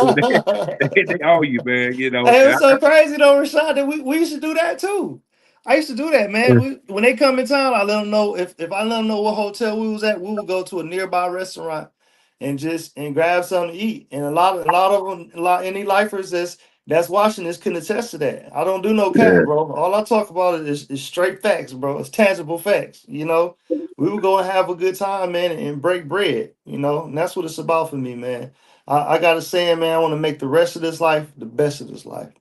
they owe you, man. You know, Hey, it and was so crazy though, Rashad, that we used to do that too. I used to do that, man. When they come in town, I let them know if I let them know what hotel we was at, we would go to a nearby restaurant and grab something to eat. And a lot of them, any lifers that's watching this can attest to that. I don't do no yeah, cap, bro. All I talk about is straight facts, bro. It's tangible facts. You know, we would go and have a good time, man, and break bread. You know, and that's what it's about for me, man. I got a saying, man. I want to make the rest of this life the best of this life.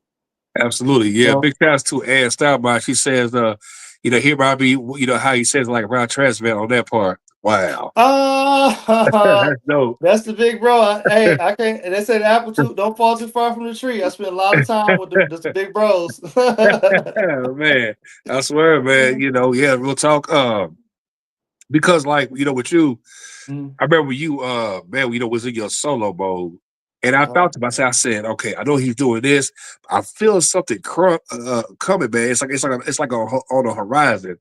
absolutely, You yeah. know. Big thanks to Ann Stylebach. She says, you know, here Bobby, you know how he says like around transmit on that part. Wow, Ah, that's dope. that's the big bro. Hey, I can't. They say the apple too don't fall too far from the tree. I spent a lot of time with the big bros. Man, I swear, man. You know, yeah, real talk. Because like you know, with you, Mm, I remember you, man, you know, was in your solo mode, and I uh, thought to myself, I said, okay, I know he's doing this. I feel something coming, man. It's like on the horizon.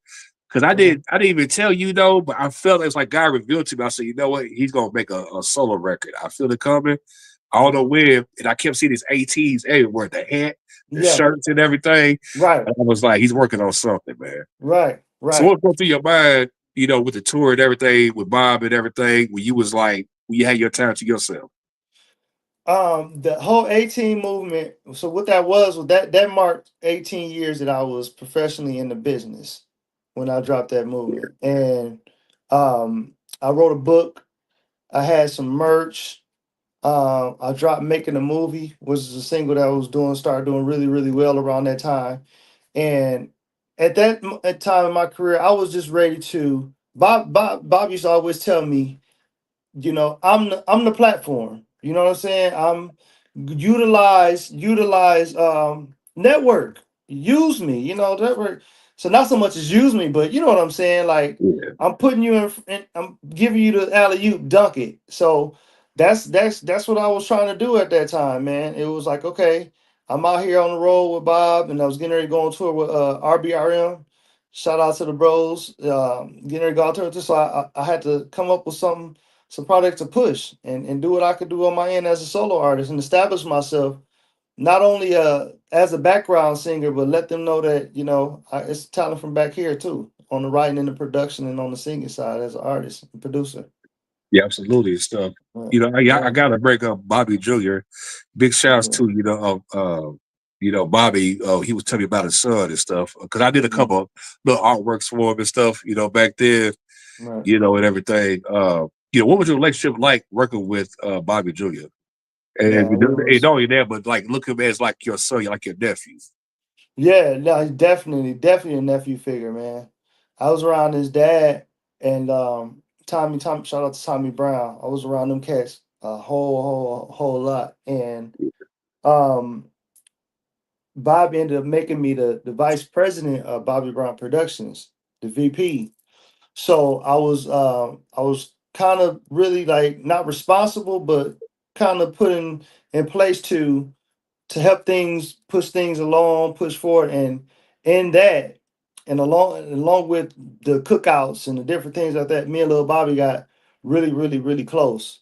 Because I didn't even tell you though, but I felt it's like God revealed to me. I said, you know what? He's gonna make a solo record. I feel it coming. I don't know when, and I kept seeing these ATs everywhere, the hat, the Yeah. shirts, and everything. Right. And I was like, he's working on something, man. Right. So Right. what went through your mind, with the tour and everything, with Bob and everything, when you was like, when you had your time to yourself? The whole 18 movement. So what that was that marked 18 years that I was professionally in the business when I dropped that movement. And I wrote a book. I had some merch. I dropped Making a Movie, which is a single that I was doing, started doing really, really well around that time. And at at time in my career, I was just ready to. Bob used to always tell me, I'm the platform. You know what I'm saying? I'm utilize network. Use me, network. So not so much as use me, but you know what I'm saying? Like Yeah, I'm putting you in I'm giving you the alley oop, dunk it. So that's what I was trying to do at that time, man. It was like, okay, I'm out here on the road with Bob, and I was getting ready to go on tour with RBRM. Shout out to the bros. Getting ready to go out tour. So I had to come up with some product to push and do what I could do on my end as a solo artist and establish myself not only as a background singer, but let them know that it's talent from back here too, on the writing and the production and on the singing side as an artist and producer. yeah, absolutely and stuff. Yeah, I yeah, gotta break up Bobby Jr. Big shouts yeah, to Bobby. He was telling me about his son and stuff because I did a yeah, couple little artworks for him and stuff. Back then. right. And everything. What was your relationship like working with Bobby Jr.? And, Man, we and was. not only that, but like look at him as like your son, like your nephew. Yeah, no, he's definitely a nephew figure, man. I was around his dad and Tommy, shout out to Tommy Brown. I was around them cats a whole lot. And um Bob ended up making me the vice president of Bobby Brown Productions, the VP. So I was kind of really like not responsible, but kind of putting in place to help things push things along, push forward, and in that, and along with the cookouts and the different things like that, me and little Bobby got really close.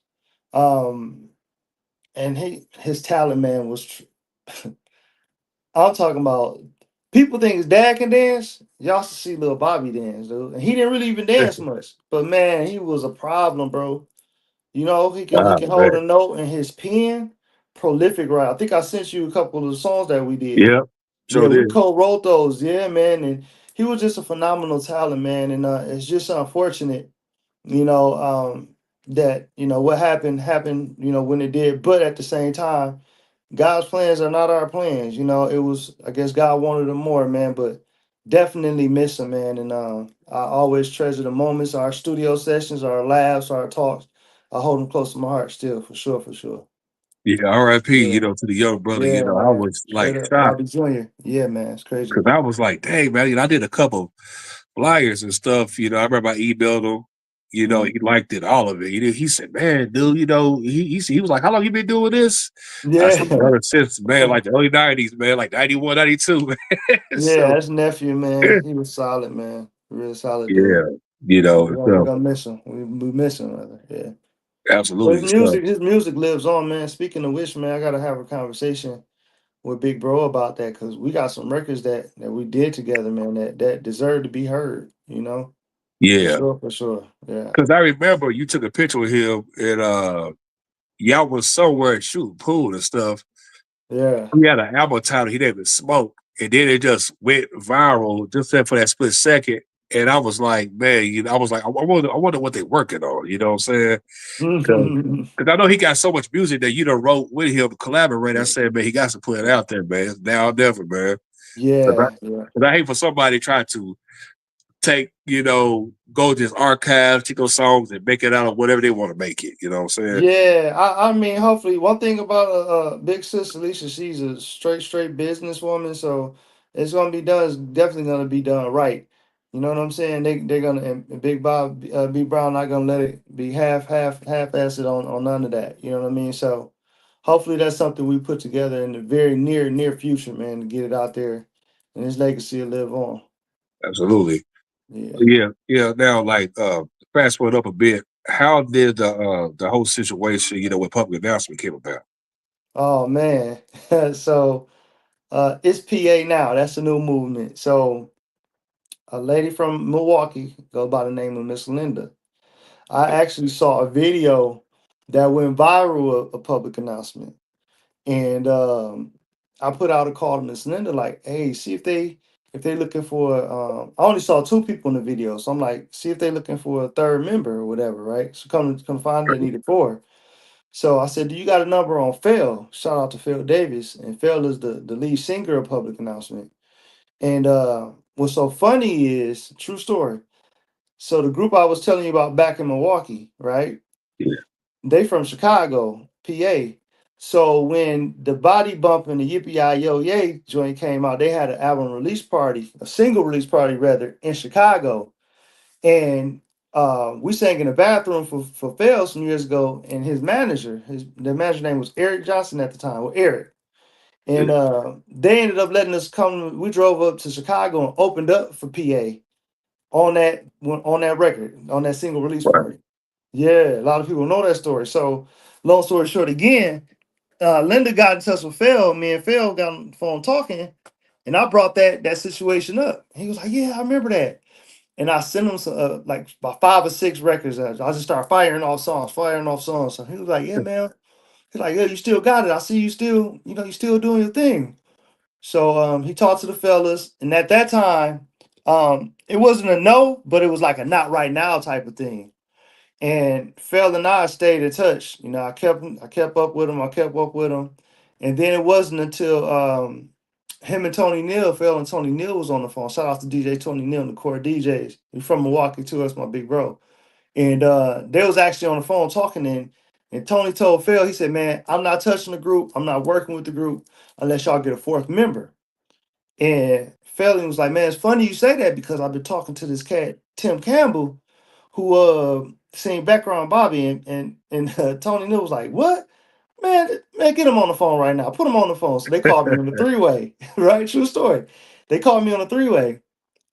Um, and his talent, man, was. I'm talking about. People think his dad can dance. Y'all should see little Bobby dance, dude. And he didn't really even dance much, but man, he was a problem, bro. He Ah, can hold man. a note in his pen. Prolific, right? I think I sent you a couple of the songs that we did. Yeah, Yeah, sure we did. co-wrote those. Yeah, man, and he was just a phenomenal talent, man. And it's just unfortunate, you know, that what happened, when it did. But at the same time, God's plans are not our plans. It was, I guess, God wanted them more, man. But definitely miss him, man. And I always treasure the moments, our studio sessions, our laughs, our talks. I hold them close to my heart still, for sure, for sure. Yeah, R.I.P. Yeah, To the young brother. yeah, I man. was Straight like up, shocked Bobby Jr. Yeah, man, it's crazy. because I was like, dang, man. I did a couple flyers and stuff. I remember I emailed him. Mhm. He liked it, all of it. He said, man, dude, he was like, how long you been doing this? I said, Yeah, ever since, man, like the early 90s, man, like 91, 92, man. yeah, So, that's nephew, man. He was solid, man. Real solid yeah, dude. Yeah, we're so gonna miss him. We miss him, rather. Yeah. But absolutely. So, his music lives on, man. Speaking of which, man, I gotta have a conversation with Big Bro about that because we got some records that we did together, man, that deserve to be heard. For yeah. sure, for sure. Yeah, Because I remember you took a picture with him and y'all was somewhere shooting pool and stuff. yeah. He had an album title he didn't smoke, and then it just went viral just for that split second. And I was like, man, I was like, I wonder what they're working on. You know what I'm saying? Because I know he got so much music that wrote with him, collaborate. I said, man, he got to put it out there, man. It's now or never, man. Because Yeah, yeah. I hate for somebody trying to take, go to his archives, take those songs and make it out of whatever they want to make it. You know what I'm saying? Yeah, I mean, hopefully, one thing about Big Sis Alicia, she's a straight businesswoman, so it's gonna be done. It's definitely gonna be done right. You know what I'm saying? They're gonna and Big Bob, B Brown, not gonna let it be half assed on none of that. You know what I mean? So hopefully that's something we put together in the very near future, man, to get it out there, and his legacy will live on. Absolutely. Yeah. Yeah, yeah. Now, like, fast forward up a bit. How did the whole situation, with public announcement came about? Oh man. So it's PA now. That's a new movement. So a lady from Milwaukee goes by the name of Miss Linda. I actually saw a video that went viral, a public announcement. And I put out a call to Miss Linda, like, hey, see if they looking for I only saw two people in the video. So I'm like, see if they looking for a third member or whatever, right? So come find they needed four. So I said, do you got a number on Phil? Shout out to Phil Davis. And Phil is the lead singer of Public Announcement. And what's so funny is, true story. So the group I was telling you about back in Milwaukee, right? Yeah, They from Chicago, PA. So when the Body Bump and the Yippee Yo Yay joint came out, they had an album release party, a single release party rather, in Chicago. And we sang in the bathroom for Phil some years ago, and his manager, the manager name was Eric Johnson at the time, well, Eric. And yeah, they ended up letting us come. We drove up to Chicago and opened up for PA on that record, on that single release right. party. Yeah, a lot of people know that story. So, long story short, again, Linda got in touch with Phil. Me and Phil got on the phone talking, and I brought that situation up. He was like, "Yeah, I remember that." And I sent him some, like about 5 or 6 records. I just started firing off songs. So he was like, "Yeah, man." He's like, "Yeah, you still got it. I see you still, you still doing your thing." So he talked to the fellas, and at that time, it wasn't a no, but it was like a not right now type of thing. And Phil and I stayed in touch. I kept up with him. I kept up with him, and then it wasn't until him and Tony Neal, Phil and Tony Neal was on the phone. Shout out to DJ Tony Neal, the core DJs. He's from Milwaukee too. That's my big bro. And they was actually on the phone talking. And Tony told Phil, he said, "Man, I'm not touching the group. I'm not working with the group unless y'all get a fourth member." And Felly was like, "Man, it's funny you say that because I've been talking to this cat, Tim Campbell, who sing background Bobby." And Tony Neal was like, "What? Man, get him on the phone right now. Put him on the phone." So they called me on the three-way, right? True story. They called me on the three-way.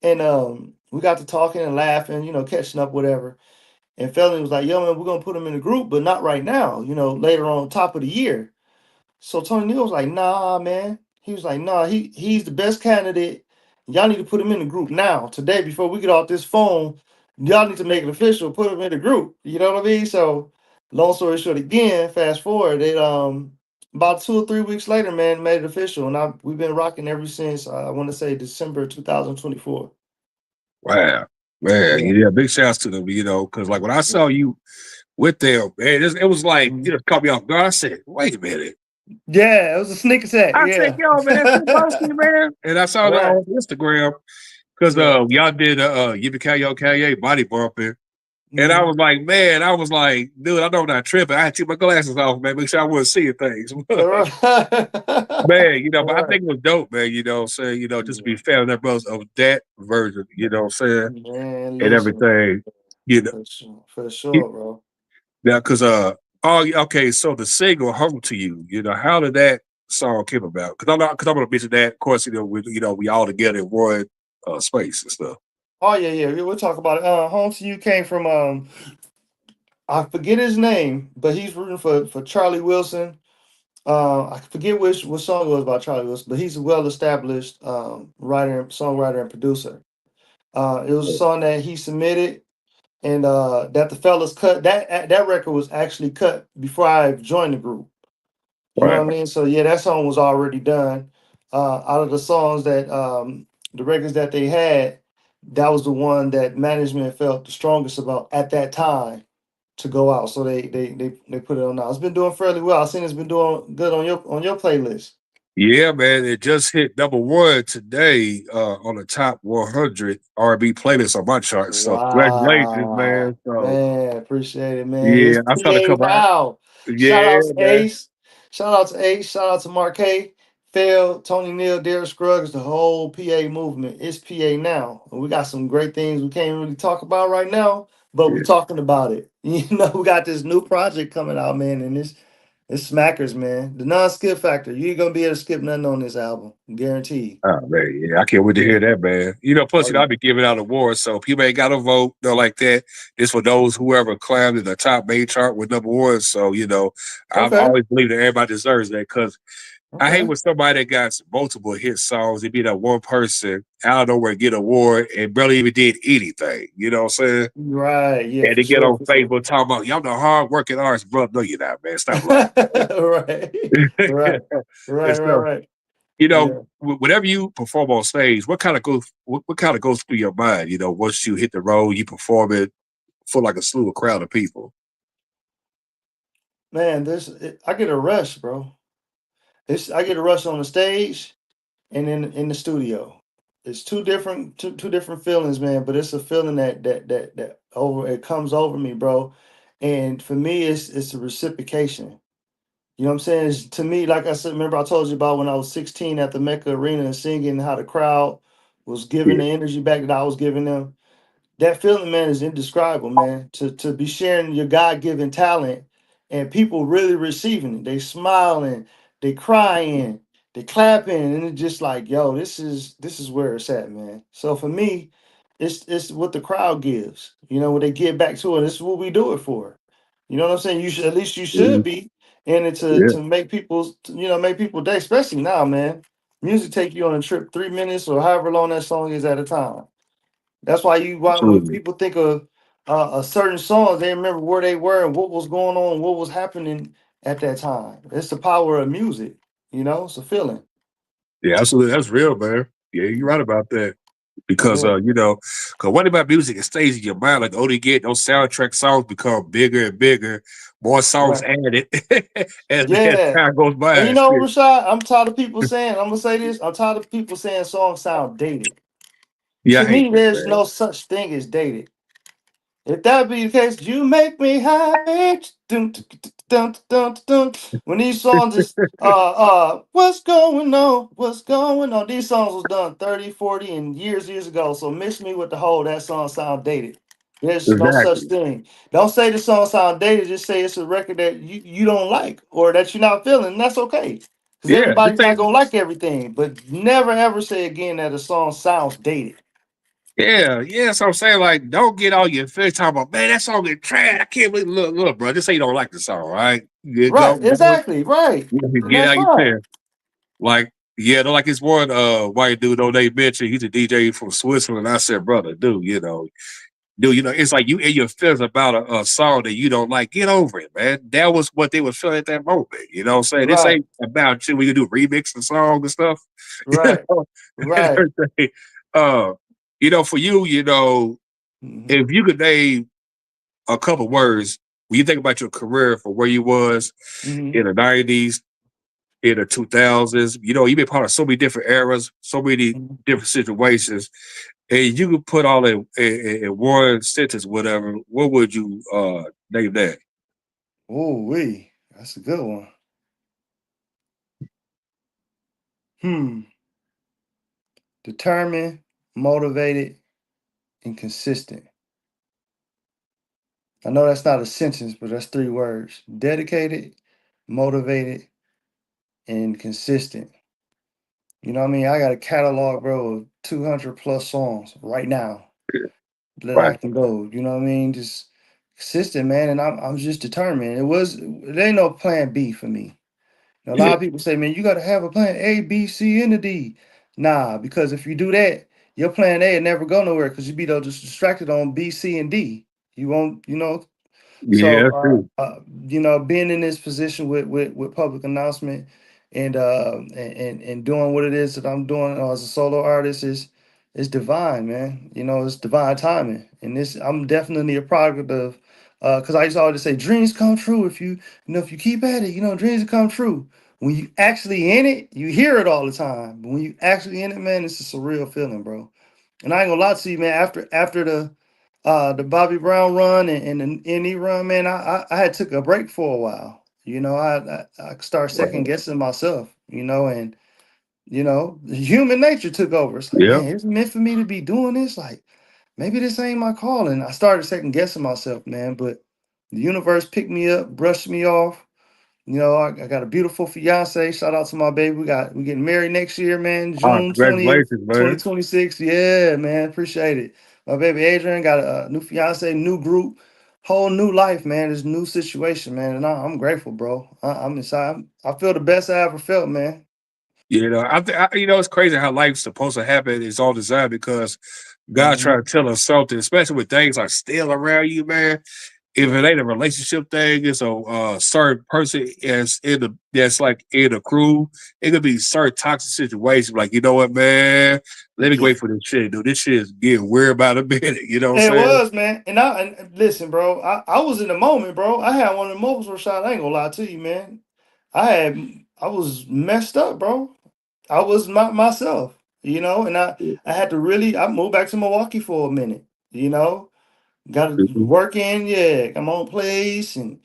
And we got to talking and laughing, catching up, whatever. And Felly was like, "Yo, man, we're gonna put him in the group, but not right now, later on top of the year." So Tony Neal was like, "Nah, man." He was like, "Nah, he's the best candidate. Y'all need to put him in the group now, today, before we get off this phone. Y'all need to make it official. Put him in the group." You know what I mean? So, long story short, again, fast forward, it about 2 or 3 weeks later, man, made it official, and we've been rocking ever since. I want to say December 2024. Wow, man. Yeah. Yeah, big shouts to them. Because like when I saw you with them, man, it was like Mhm. caught me off guard. I said, "Wait a minute." Yeah, it was a sneak attack. I said, Yeah. "Yo, man, that's Timboski, man." And I saw that Right. on Instagram because Yeah. y'all did Yippee Yo Body bumping. And I Hmm. was like, man, I was like, dude, I know I'm not tripping. I had to take my glasses off, man, make sure I wasn't seeing things. Right. Man, but I Right. think it was dope, man, saying, just to be Yeah. fan of that brothers of that version, what I'm saying, Man, and listen, everything. You know. for He- sure, bro. Now, because oh, yeah, okay, so the single "Home to You," how did that song came about? Because I'm gonna mention that, of course, we all together in one space and stuff. Oh yeah, yeah. We'll talk about it. Home to You came from I forget his name, but he's rooting for Charlie Wilson. I forget what song it was about Charlie Wilson, but he's a well established writer, songwriter, and producer. It was a song that he submitted, and that the fellas cut. That record was actually cut before I joined the group. You know Right. what I mean? So yeah, that song was already done. Out of the songs that the records that they had, that was the one that management felt the strongest about at that time to go out. So they put it on now. It's been doing fairly well. I've seen it's been doing good on your playlist. Yeah, man, it just hit number one today on the top 100 R&B playlist on my chart. So congratulations, man. Wow, So man, appreciate it, man. It's yeah, I saw a PA couple. now. Shout Yeah, out to man. Ace. Shout out to Ace. Shout out to Marquet, Phil, Tony Neal, Derek Scruggs, the whole PA movement. It's PA now. And we got some great things we can't really talk about right now, but we're Yeah, talking about it. We got this new project coming out, man, and It's smackers, man. The non-skip factor. You ain't gonna be able to skip nothing on this album. Guaranteed. Oh man, yeah, I can't wait to Yeah. hear that, man. Plus, Oh yeah. I've been giving out awards, so people ain't got to vote, like that. It's for those whoever climbed in the top main chart with number one. So, I've Okay. always believed that everybody deserves that because I hate Okay. when somebody that got multiple hit songs, it be that one person out of nowhere get an award and barely even did anything. You know what I'm saying? Right. Yeah, And for they get sure. on For sure. Facebook talking about y'all the hard working artists, bro. No, you're not, man. Stop lying. Right. Right. And Right. Right. so, Right. Yeah. whenever you perform on stage, what kind of goes through your mind? Once you hit the road, you perform it for like a slew of crowd of people. Man, I get a rush, bro. I get a rush on the stage and in the studio. It's two different feelings, man. But it's a feeling that over it comes over me, bro. And for me, it's a reciprocation. You know what I'm saying? To me, like I said, remember I told you about when I was 16 at the Mecca Arena and singing how the crowd was giving Yeah, the energy back that I was giving them. That feeling, man, is indescribable, man. To be sharing your God given talent and people really receiving it. They smiling, they crying, they clapping, and it's just like, yo, this is where it's at, man. So for me, it's what the crowd gives. You know, when they give back to it, this is what we do it for. You know what I'm saying? You should, at least you should mhm, be, and it yeah, to make people's make people day, especially now, man. Music take you on a trip 3 minutes or however long that song is at a time. That's why when absolutely. people think of a certain song, they remember where they were and what was going on, what was happening at that time. It's the power of music, it's a feeling. Yeah, absolutely. That's real, man. Yeah, you're right about that. Because Yeah, because what about music? It stays in your mind. Like the older you get, those soundtrack songs become bigger and bigger, more songs right. added as Yeah. time goes by. And And shit. Rashad, I'm tired of people saying, I'm gonna say this, I'm tired of people saying songs sound dated. Yeah, I To hate me, that, there's man. no such thing as dated. If that be the case, you make me happy. Dun, dun, dun, dun, dun, dun, dun. When these songs is what's going on? What's going on? These songs was done 30, 40, and years ago. So mix me with the whole that song sound dated. There's no such Exactly. thing. Don't say the song sound dated, just say it's a record that you don't like or that you're not feeling. And that's okay. Because Yeah, this everybody's not ain't. gonna like everything. But never ever say again that a song sounds dated. Yeah, yeah. So I'm saying, like, don't get all your feelings talking about, man, that song is trash. I can't believe. Look, bro. Just say you don't like the song, right? You Right, go, exactly, right. And get that's out your fine. chest. Like, yeah, like it's one white dude on they mentioned he's a DJ from Switzerland. I said, brother, dude, it's like you in your feelings about a song that you don't like. Get over it, man. That was what they were feeling at that moment. You know what I'm saying? This Right, ain't about you when you do remix the song and stuff. You right, know, and right. everything. uh, for you, Mhm, if you could name a couple words when you think about your career for where you was mhm, in the 90s, in the 2000s, you've been part of so many different eras, so many mhm. different situations, and you could put all in one sentence, whatever. What would you name that? Ooh wee, that's a good one. Hmm. Determined, motivated, and consistent. I know that's not a sentence, but that's 3 words. Dedicated, motivated, and consistent. You know what I mean? I got a catalog, bro, of 200 plus songs right now that I Right. can go. You know what I mean? Just consistent, man. And I'm just determined. It ain't no plan B for me. Now, a lot Yeah. of people say, man, you got to have a plan A, B, C, and a D. Nah, because if you do that, your plan A will never go nowhere because you be just distracted on B, C, and D. You won't, Yeah, so, that's true. being in this position with public announcement and doing what it is that I'm doing as a solo artist is divine, man. It's divine timing, and this I'm definitely a product of. Because I used to always say, dreams come true if you keep at it. Dreams come true. When you actually in it, you hear it all the time. But when you actually in it, man, it's a surreal feeling, bro. And I ain't gonna lie to you, man. After the Bobby Brown run and the NE run, man, I had took a break for a while. I started second Right. guessing myself, and human nature took over. It's like, Yeah. man, it's meant for me to be doing this. Like, maybe this ain't my calling. I started second guessing myself, man. But the universe picked me up, brushed me off, You know, I got a beautiful fiance. Shout out to my baby. We getting married next year, man. Ah, June 20th, congratulations, man. 2026. Yeah, man. Appreciate it. My baby Adrian got a new fiance, new group, whole new life, man. This new situation, man. And I'm grateful, bro. I'm excited. I feel the best I ever felt, man. You know, you know, it's crazy how life's supposed to happen. It's all designed because God Hmm. trying to tell us something, especially with things like still around you, man. If Yeah. it ain't a relationship thing, it's a certain person that's like in a crew. It could be certain toxic situations. Like, you know what, man? Let me Yeah. wait for this shit, dude. This shit is getting weird about a minute. You know what I'm It saying? was, man. And listen, bro. I was in the moment, bro. I had one of the moments where shot. I ain't gonna lie to you, man. I was messed up, bro. I was not myself, you know, and I had to really I moved back to Milwaukee for a minute, you know. Got to Mhm. work in, yeah, got my own place and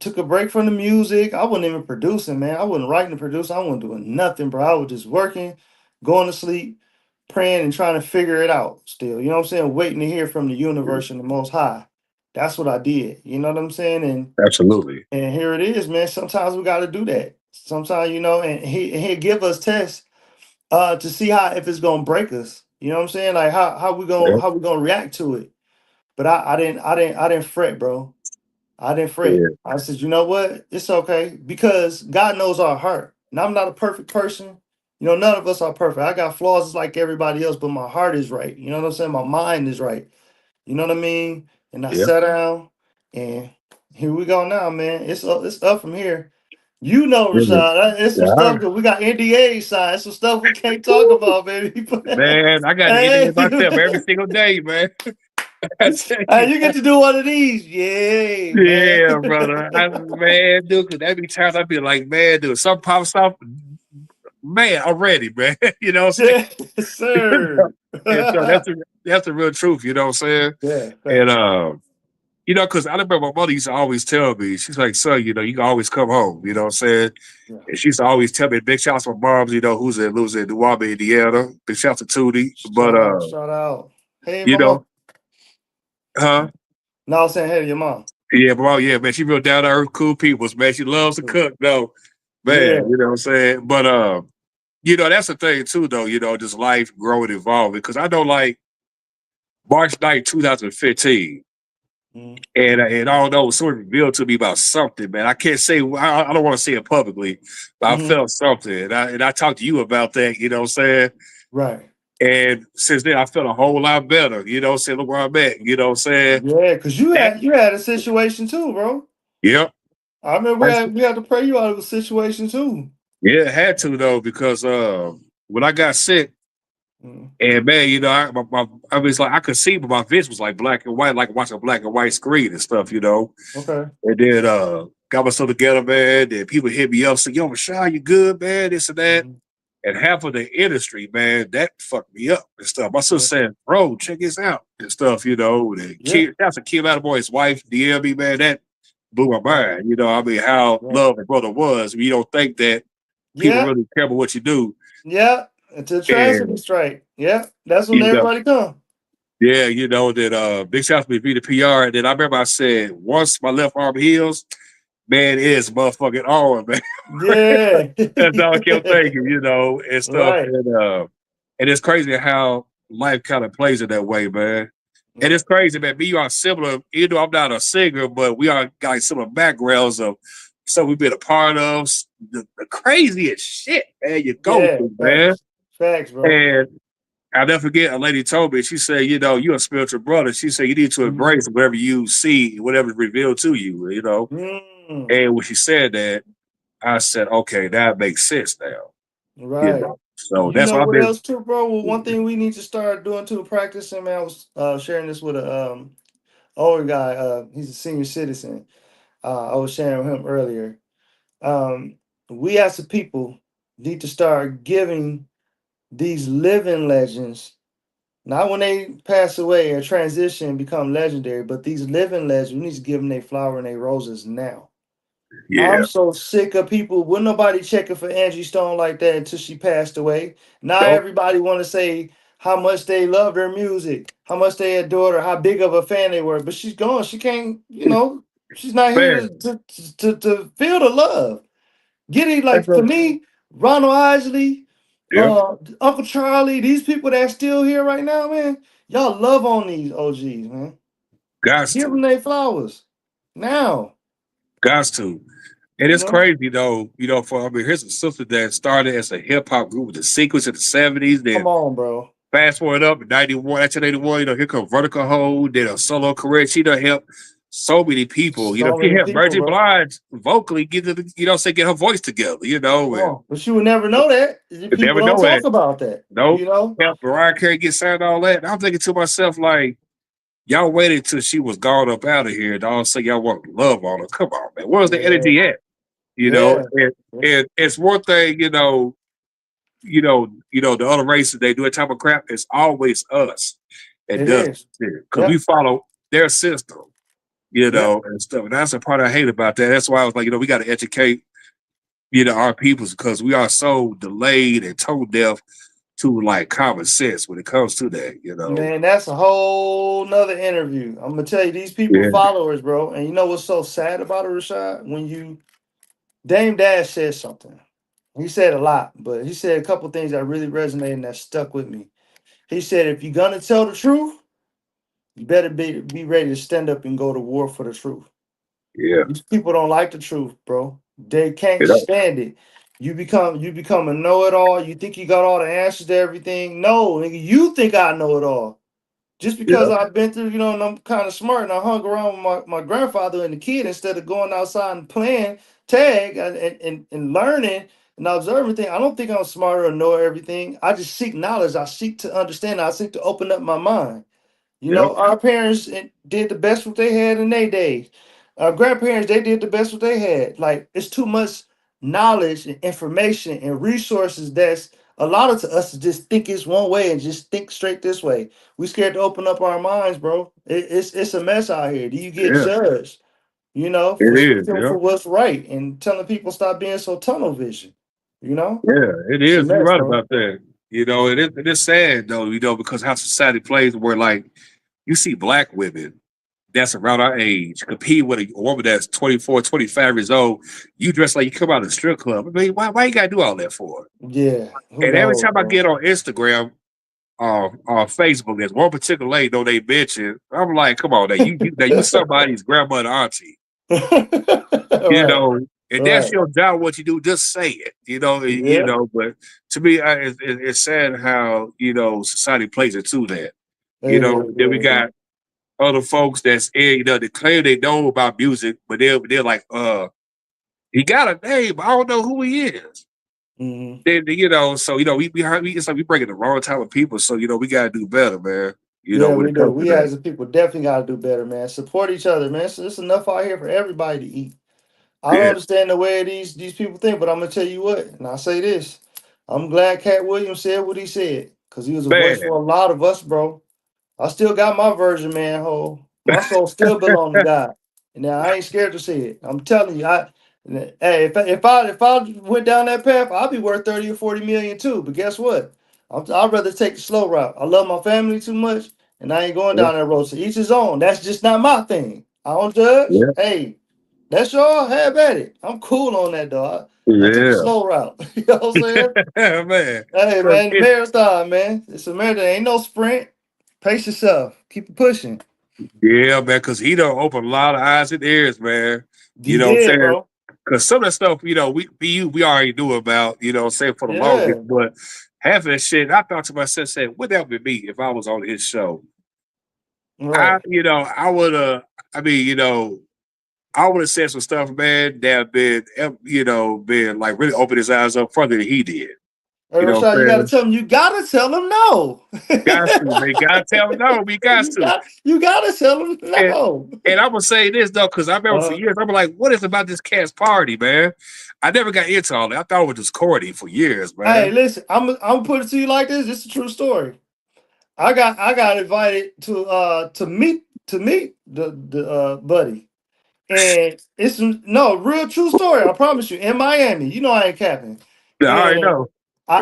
took a break from the music. I wasn't even producing, man. I wasn't writing and producing. I wasn't doing nothing, bro. I was just working, going to sleep, praying and trying to figure it out still. You know what I'm saying? Waiting to hear from the universe and the most high. That's what I did. You know what I'm saying? Absolutely. And here it is, man. Sometimes we got to do that. Sometimes, and he give us tests to see how if it's gonna break us. You know what I'm saying? Like Yeah. how we gonna react to it. But I didn't fret, bro. I didn't fret. Yeah. I said, you know what? It's okay because God knows our heart. And I'm not a perfect person. You know, none of us are perfect. I got flaws like everybody else, but my heart is right. You know what I'm saying? My mind is right. You know what I mean? And I Yeah. sat down and here we go now, man. It's up from here. You know, Yeah. Rashad, it's some Yeah. stuff that we got NDA signed, some stuff we can't talk about, baby. Man, I got to get Hey, it myself every single day, man. I tell you, you get to do one of these. Yay, man. yeah, brother. Man, dude, 'cause every time I be like, man, dude, some pops off, man, I'm ready, man. You know what I'm Yes, saying? sir. And so Yeah, that's the real truth, you know what I'm saying? And facts. you know, because I remember my mother used to always tell me, she's like, son, you know, you can always come home, you know what I'm saying? Yeah. And she used to always tell me, big shouts to my moms, you know, lives in New Orleans, Indiana. Big shouts to Tootie. But Shout out. Hey, you mama. know, huh? No, I was saying hey to your mom. Yeah, bro, yeah, man. She real down to earth, cool peoples, man. She loves to cook, though. Man, Yeah. you know what I'm saying? But you know, that's the thing too, though, you know, just life growing and evolving. Because I know like March 9th, 2015. Mhm. And I don't know, sort of revealed to me about something, man. I can't say I don't want to say it publicly, but I Mhm. felt something. And I talked to you about that, you know what I'm saying? Right. And since then I felt a whole lot better, you know what I'm saying? Look where I'm at, you know what I'm saying? Yeah, because That you had a situation too, bro. yep. I remember we had to pray you out of a situation too. Yeah, it had to though, because when I got sick, Mhm. and man, you know, I was like I could see, but my vision was like black and white, like watching a black and white screen and stuff, you know. Okay. And then got myself together, man. Then people hit me up, say, yo, Michelle, you good, man? This and that. Mhm. And half of the industry, man, that fucked me up and stuff. My sister Yeah. said, bro, check this out and stuff, you know. The Yeah. kid, that's a kid out of boy's wife, DM me, man, that blew my Right. mind. You know, I mean, how Right. love a brother was. You don't think that people Yeah. really care about what you do. Yeah. Until tragedy And, strike. Yeah. That's when you know, everybody come. yeah, you know, that big shout out to me, the PR. And then I remember I said, once my left arm heals, man, it's motherfucking on, man. Yeah. That's all I kept thinking, you know, and stuff. Right. And it's crazy how life kind of plays it that way, man. And Yeah. it's crazy, man. Me, you are similar. You know, I'm not a singer, but we are got like similar backgrounds of stuff we've been a part of. The craziest shit, man, you go Yeah. through, man. Facts. Facts, bro. And I'll never forget a lady told me, she said, you know, you're a spiritual brother. She said, you need to Mhm. embrace whatever you see, whatever's revealed to you, you know. Mm. And when she said that, I said, okay, that makes sense now. You Right. know. So You that's know what I've what been. else too, bro? Well, one thing we need to start doing too, practicing, man. I was sharing this with a older guy. He's a senior citizen. I was sharing with him earlier. Um, we as a people need to start giving these living legends, not when they pass away or transition, become legendary, but these living legends, we need to give them their flower and their roses now. I'm Yeah. so sick of people. Would nobody checking for Angie Stone like that until she passed away? Now Nope. everybody want to say how much they love her music, how much they adore her, how big of a fan they were. But she's gone. She can't. She's not here Man, to feel the love. Getting that's like for a, me, Ronald Isley, yeah, Uncle Charlie, these people that's still here right now, man. Y'all love on these OGs, man. gots Give them to, their flowers now. gots to. And You it's know, crazy though, for I mean, here's a sister that started as a hip hop group with the Secrets in the '70s. come Then on, bro. fast forward up in '91, 1981, here comes Vertical Hold, then a solo career. She done helped so many people. So She many helped people, Virgin bro. Blige vocally get her voice together. Come And on, but you would never know that. you People never don't know talk it. about that. Nope. You know. Helped Mariah Carey get signed, all that. And I'm thinking to myself, like, y'all waited till she was gone up out of here, and all of a sudden y'all want love on her. Come on, man. Where's the Yeah, energy at? yeah, And it's one thing, the other races they do that type of crap. It's always us that it does is. it because we Yep, follow their system, yep. and stuff. And that's the part I hate about that. That's why I was like, we got to educate, our peoples because we are so delayed and tone deaf to like common sense when it comes to that. Man, that's a whole nother interview. I'm gonna tell you, these people Yeah, followers, bro. And you know what's so sad about it, Rashad? When you Dame Dash said something. He said a lot, but he said a couple things that really resonated and that stuck with me. He said, if you're gonna tell the truth, you better be ready to stand up and go to war for the truth. yeah, These people don't like the truth, bro. They can't you know, stand it. You become a know-it-all. You think you got all the answers to everything. No, nigga, you think I know it all. Just because yeah, I've been through, and I'm kind of smart and I hung around with my grandfather and the kid instead of going outside and playing tag and learning and observing things. I don't think I'm smarter or know everything. I just seek knowledge. I seek to understand. I seek to open up my mind. yeah, Our parents did the best what they had in their days. Our grandparents, they did the best what they had. Like, it's too much knowledge and information and resources that's a lot of to us to just think it's one way and just think straight this way. We scared to open up our minds, bro. It's a mess out here. Do you get yeah. judged? For It is, speaking yeah, for what's right and telling people stop being so tunnel vision. You know, yeah. It it's a is. You're mess, right bro. about that. It is sad though, because how society plays where like you see black women that's around our age compete with a woman that's 24, 25 years old. You dress like you come out of the strip club. I mean, why you gotta do all that for? Yeah, who And every knows, time I bro? get on Instagram, on Facebook, there's one particular lady though they mention. I'm like, come on, now you somebody's grandmother, auntie, Right, and that's right. your job. What you do, just say it, Yeah. But to me, it's sad how society plays into that. It is, Then we yeah, bro. got other folks that's they claim they know about music, but they're like, he got a name, I don't know who he is. Hmm. Then so it's like we bring in the wrong type of people. So we gotta do better, man. Yeah, When we it do. comes to We that. as a people definitely got to do better, man. Support each other, man. So there's enough out here for everybody to eat. I don't Yeah, understand the way these people think, but I'm gonna tell you what, and I say this: I'm glad Cat Williams said what he said because he was a voice man. for a lot of us, bro. I still got my version, man. Ho, my soul still belong to God. And now I ain't scared to say it. I'm telling you, hey, if I went down that path, I'd be worth 30 or 40 million too. But guess what? I'd rather take the slow route. I love my family too much, and I ain't going Yeah, down that road. So each his own. That's just not my thing. I don't judge. yeah, Hey, that's y'all. Have at it. I'm cool on that, dog. I took the yeah. slow route. You know what I'm saying? Man. Hey, 'Cause man, the marathon, man. It's a marathon. Ain't no sprint. Pace yourself. Keep it pushing. yeah, man, because he done opened a lot of eyes and ears, man. You He know what I'm did, saying? bro. Because some of that stuff, we already knew about, saying for the longest, Yeah. but half of that shit, I thought to myself, said, would that be me if I was on his show? I, Right. you know, I would have, I mean, I would have said some stuff, man, that been like really opened his eyes up further than he did. Hey, You know what Rashad, I'm you gotta saying? tell him. You gotta tell him no. Got to, man. Gotta tell him no, we got to. You gotta tell him And, no. and I'm gonna say this though, because I remember for Uh, years, I'm like, what is about this cat's party, man? I never got into all that. I thought it was just corny for years, hey, man. listen, I'm put it to you like this. This is a true story. I got invited to meet the buddy. And it's no real true story. I promise you. In Miami, I ain't capping. Yeah, I already And know. I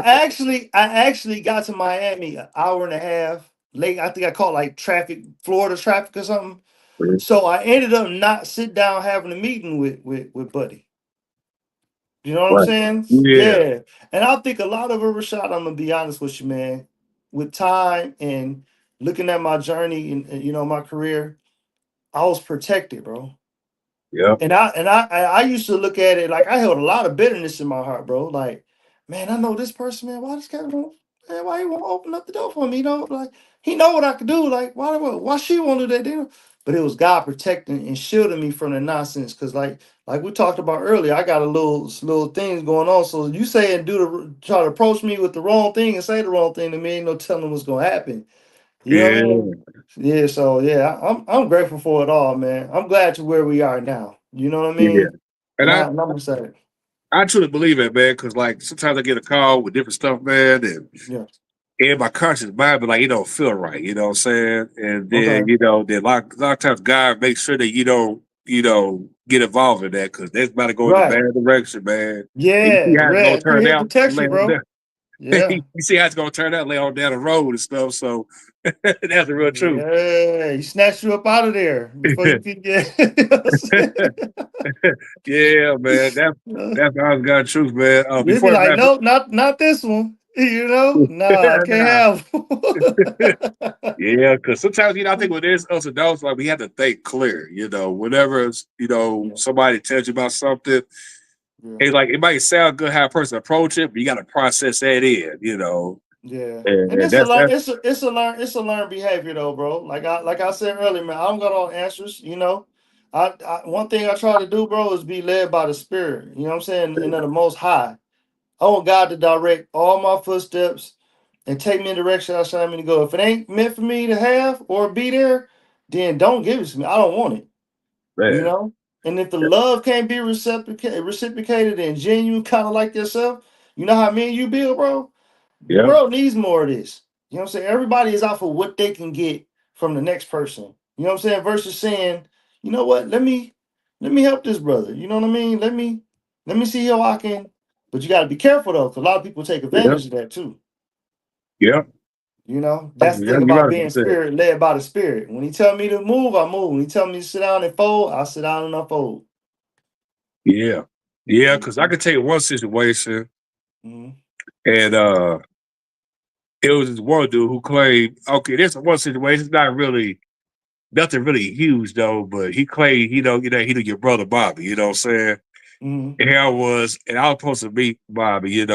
actually got to Miami an hour and a half late. I think I caught like traffic, Florida traffic or something. Mhm. So I ended up not sit down having a meeting with Buddy. You know what I'm Right. saying? Yeah. Yeah. And I think a lot of it, Rashad, I'm gonna be honest with you, man. With time and looking at my journey and my career, I was protected, bro. Yep. And I used to look at it like I held a lot of bitterness in my heart, bro. Like, man, I know this person, man. Why this guy won't, man, why he won't open up the door for me? Like he know what I could do. Like, why she won't do that deal? But it was God protecting and shielding me from the nonsense. Cause like we talked about earlier, I got a little things going on. So you say and try to approach me with the wrong thing and say the wrong thing to me, ain't no telling what's gonna happen. You know what I Yeah. mean? Yeah, so yeah, I'm grateful for it all, man. I'm glad to where we are now. You know what I Yeah. mean? And And I'm excited. I truly believe it, man, because like sometimes I get a call with different stuff, man, and Yeah. in my conscious mind, but like it don't feel right, you know what I'm saying? And then, Okay. then a lot of times God makes sure that you don't get involved in that because that's about to go in the bad Right. direction, man. And you see Yeah. how it's gonna Red. Put turn here out protects you, later on bro. down. Yeah. You see how it's gonna turn out later on down the road and stuff. So that's the real truth. Yeah. He snatched you up out of there before you could get. You know what I'm Yeah, man. saying? That's the honest God truth, man. You'd be Before I like, wrap nope, not this one. You know, nah, I it, can't nah. have. Yeah, because sometimes I think when there's us adults, like we have to think clear. Whenever Yeah. somebody tells you about something, Yeah. it's like it might sound good how a person approach it, but you got to process that in. Yeah, and And it's a that's learn. that's It's a learned behavior though, bro. Like I said earlier, man. I don't got all answers. One thing I try to do, bro, is be led by the Spirit. You know what I'm saying? And of the Most High. I want God to direct all my footsteps and take me in the direction I shall me to go. If it ain't meant for me to have or be there, then don't give it to me. I don't want it. You man. know. And if the love can't be reciprocated and genuine, kind of like yourself, you know how me and you build, bro. The Yeah, world needs more of this. You know what I'm saying? Everybody is out for what they can get from the next person. You know what I'm saying? Versus saying, you know what, let me help this brother. You know what I mean? Let me see how I can. But you gotta be careful though, because a lot of people take yeah, advantage of that too. yeah. That's the Yeah, thing you're about right. You being said, spirit led by the spirit. When he tell me to move, I move. When he tell me to sit down and fold, I sit down and I fold. yeah, yeah. Because I Mhm. could tell you one situation, Mhm. and it was this one dude who claimed, okay, there's one situation. It's not really nothing really huge though, but he claimed, he knew your brother Bobby. You know what I'm saying? Mhm. And here I was supposed to meet Bobby. And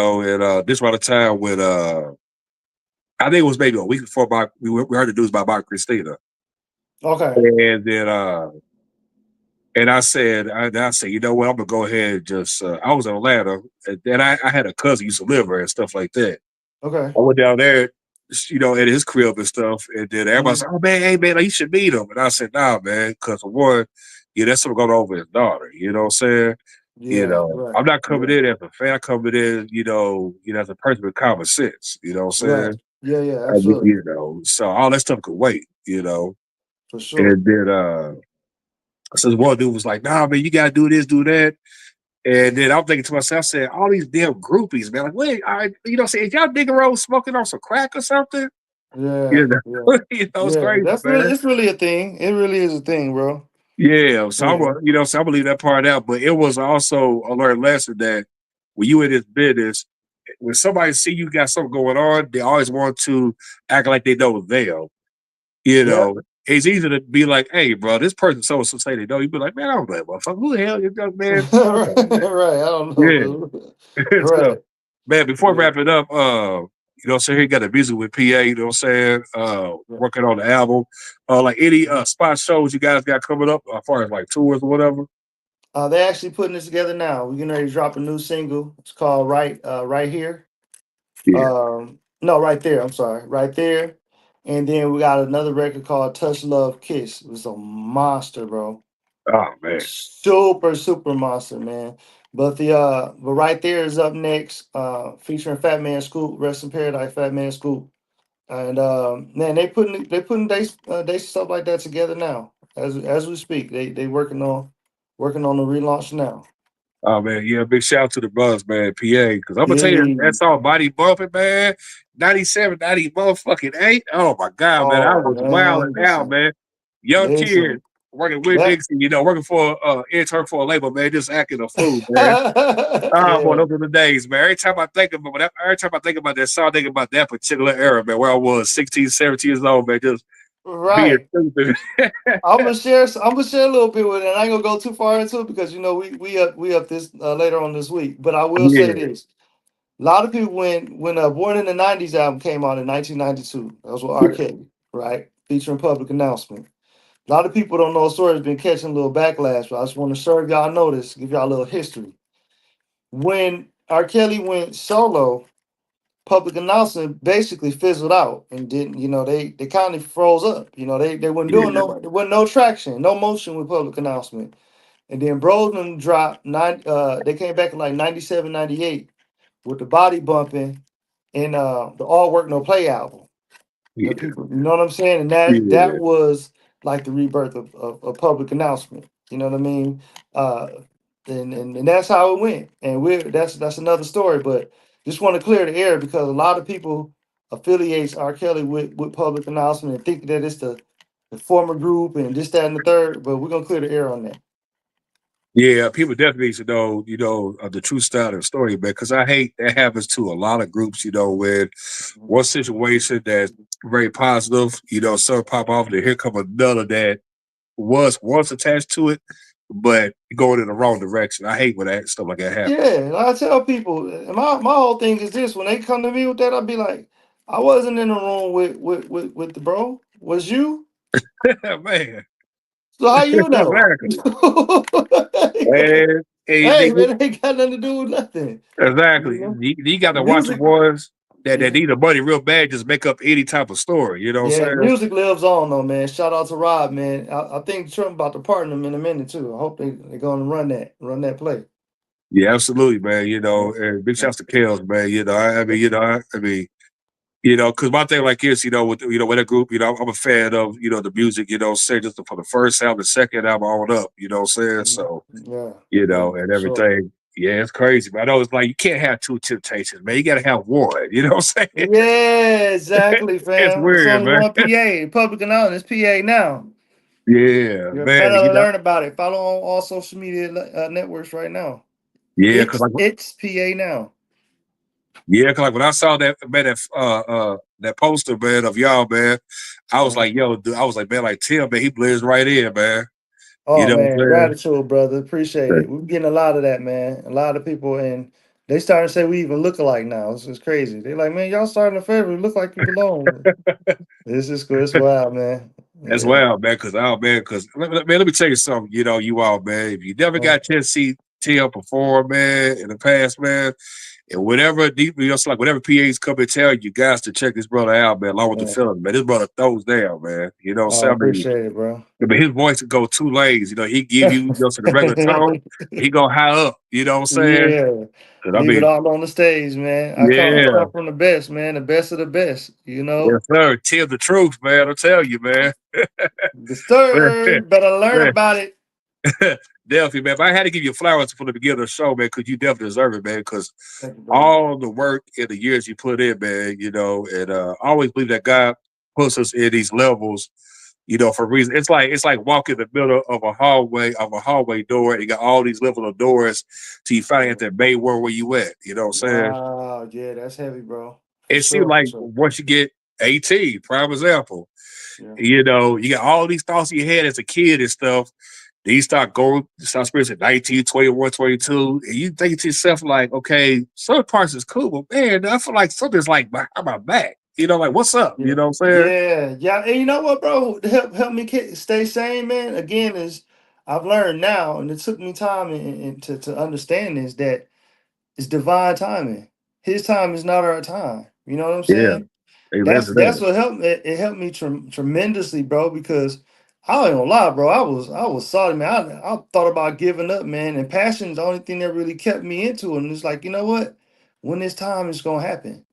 this was the time when I think it was maybe a week before we heard the news about Christina. Okay. And then and I said, you know what, I'm gonna go ahead and just I was in Atlanta and then I had a cousin used to live there and stuff like that. Okay. I went down there, at his crib and stuff, and then everybody Mhm. said, "Oh man, hey man, like, you should meet him." And I said, "Nah, man, because for one, that's something going on with his daughter. You know what I'm saying? Yeah. Right. I'm not coming Yeah. in as a fan. I'm coming in, as a person with common sense. You know what I'm Right. saying? Yeah. Yeah. And, Absolutely. so all that stuff could wait. For sure. And then so one dude was like, "Nah, man, you gotta do this, do that." And then I'm thinking to myself, I said, all these damn groupies, man. Like, wait, say, is y'all nigga roll smoking on some crack or something? Yeah. You Yeah. know, it's Yeah. crazy, That's really man. it's really a thing. It really is a thing, bro. Yeah, so Yeah. I'm gonna leave that part out. But it was also a learned lesson that when you in this business, when somebody see you got something going on, they always want to act like they know them. You Yeah. know, it's easy to be like, "Hey, bro, this person so and so say they know." You be like, "Man, I don't know that motherfucker. Who the hell is that man?" Fuck right. all that. Right. I don't know, Yeah. but So, right. man, before Yeah. wrapping up, so he got a music with PA, you know what I'm saying? Yeah. Working on the album. Like any spot shows you guys got coming up as far as like tours or whatever. They're actually putting this together now. We're getting ready to drop a new single. It's called Right Here. Yeah. No, Right There. I'm sorry. Right There. And then we got another record called Touch Love Kiss. It was a monster, bro. Oh man. Super, super monster, man. But Right There is up next, featuring Fat Man Scoop, Rest in Paradise, Fat Man Scoop. And man, they putting they stuff like that together now. As we speak. They working on the relaunch now. Oh man, yeah, big shout out to the brothers, man, PA. Cause I'm gonna tell you, Yeah. that song Body Bumping, man, 97, 90 motherfucking 8. Oh my god, man. I Oh was wilding man, out, listen. man. Young kid. Listen. working with That Dixie, working for intern for a label, man, just acting a fool, man. Oh boy, yeah, those are the days, man. Every time I think about that song, I think about that particular era, man, where I was 16, 17 years old, man, just being right. stupid. I'm gonna share a little bit with it. And I ain't gonna go too far into it because we up this later on this week. But I will say Yeah, this: a lot of people when Born in the '90s album came out in 1992, that was with R. yeah, Kelly, right, featuring Public Announcement. A lot of people don't know the story. Has been catching a little backlash, but I just want to serve y'all notice, give y'all a little history. When R. Kelly went solo, Public Announcement basically fizzled out and didn't, they kind of froze up. They weren't doing yeah, no, there wasn't no traction, no motion with Public Announcement. And then Brosnan dropped they came back in like 97, 98 with the Body Bumping and the All Work No Play album. The yeah, people, you know what I'm saying? And that yeah. was like the rebirth of Public Announcement. You know what I mean? Uh, and that's how it went. And that's another story. But just want to clear the air because a lot of people affiliates R. Kelly with Public Announcement and think that it's the former group and this, that, and the third. But we're gonna clear the air on that. Yeah, people definitely need to know, the true style of the story, man. Because I hate that happens to a lot of groups, with one situation that's very positive, some pop off, and here come another that was once attached to it, but going in the wrong direction. I hate when that stuff like that happens. Yeah, and I tell people, and my whole thing is this: when they come to me with that, I'll be like, I wasn't in the room with the bro. Was you? Man, So how you know? America, man, hey, Hey man, it ain't got nothing to do with nothing. You exactly. know, You got to watch the music. boys that Yeah, need the money real bad, just make up any type of story. You know what yeah, I'm saying? music lives on though, man. Shout out to Rob, man. I think Trump about to pardon him in a minute too. I hope they're gonna run that play. Yeah, absolutely, man. Yeah. And big shouts to Kels, man. Because my thing like this, with a group, I'm a fan of, the music, say just from the first album, the second album on up, what I'm saying? So, Yeah, yeah, and for sure. everything. Yeah, it's crazy. But I know it's like you can't have two temptations, man. You gotta have one. You know what I'm saying? Yeah, exactly, It's fam. It's weird, only man. one PA. Public announcement. It's PA now. Yeah, You man. better learn about it. Follow on all social media networks right now. Yeah, cause It's like it's PA now. when I saw that poster, man, of y'all, man, I was Uh, like, yo, dude, I was like, man, like Tim, man, he blends right in, man. You oh know what man, I'm gratitude, brother. Appreciate saying? it. We're getting a lot of that, man. A lot of people, and they starting to say we even look alike now. It's crazy. They're like, man, y'all starting to favor. Look like you belong. This is good. It's wild, man. That's Yeah. wild, man. Because let me tell you something. You all, man. If you never Uh, got a chance to see Tim perform, man, in the past, man, and whatever deep, it's like whatever PAs come and tell you guys to check this brother out, man, along with the yeah. fellas, man. This brother throws down, man. I appreciate it, bro. His voice could go two lanes. He give you, to the regular tone, he go high up. You know what I'm saying? Yeah. 'Cause Leave it all on the stage, man. I yeah, come from the best, man. The best of the best, you know. yes, sir. Tim the truth, man. I'll tell you, man. Disturbed. Better learn Man, about it. definitely, man. If I had to give you flowers from the beginning of the show, man, because you definitely deserve it, man. Because Thank you, brother. all the work and the years you put in, man, and I always believe that God puts us in these levels, for a reason. It's like walking in the middle of a hallway door, and you got all these little doors till you finally at that main one where you at. You know what I'm saying? Wow, yeah, that's heavy, bro. For It seems sure, for like sure. once you get 18, prime example, Yeah. you got all these thoughts in your head as a kid and stuff. Then you start experiencing 19, 21, 22, and you think to yourself, like, okay, some parts is cool, but man, I feel like something's like behind my back. Like, what's up? Yeah, You know what I'm saying? yeah. And you know what, bro? Help me stay sane, man. Again, is I've learned now, and it took me time and to understand this that it's divine timing. His time is not our time. You know what I'm Yeah. saying? Amen That's to that's that. what helped me. It helped me tremendously, bro. Because I ain't gonna lie, bro. I was sorry, man. I thought about giving up, man. And passion is the only thing that really kept me into it. And it's like, you know what? When it's time, it's gonna happen.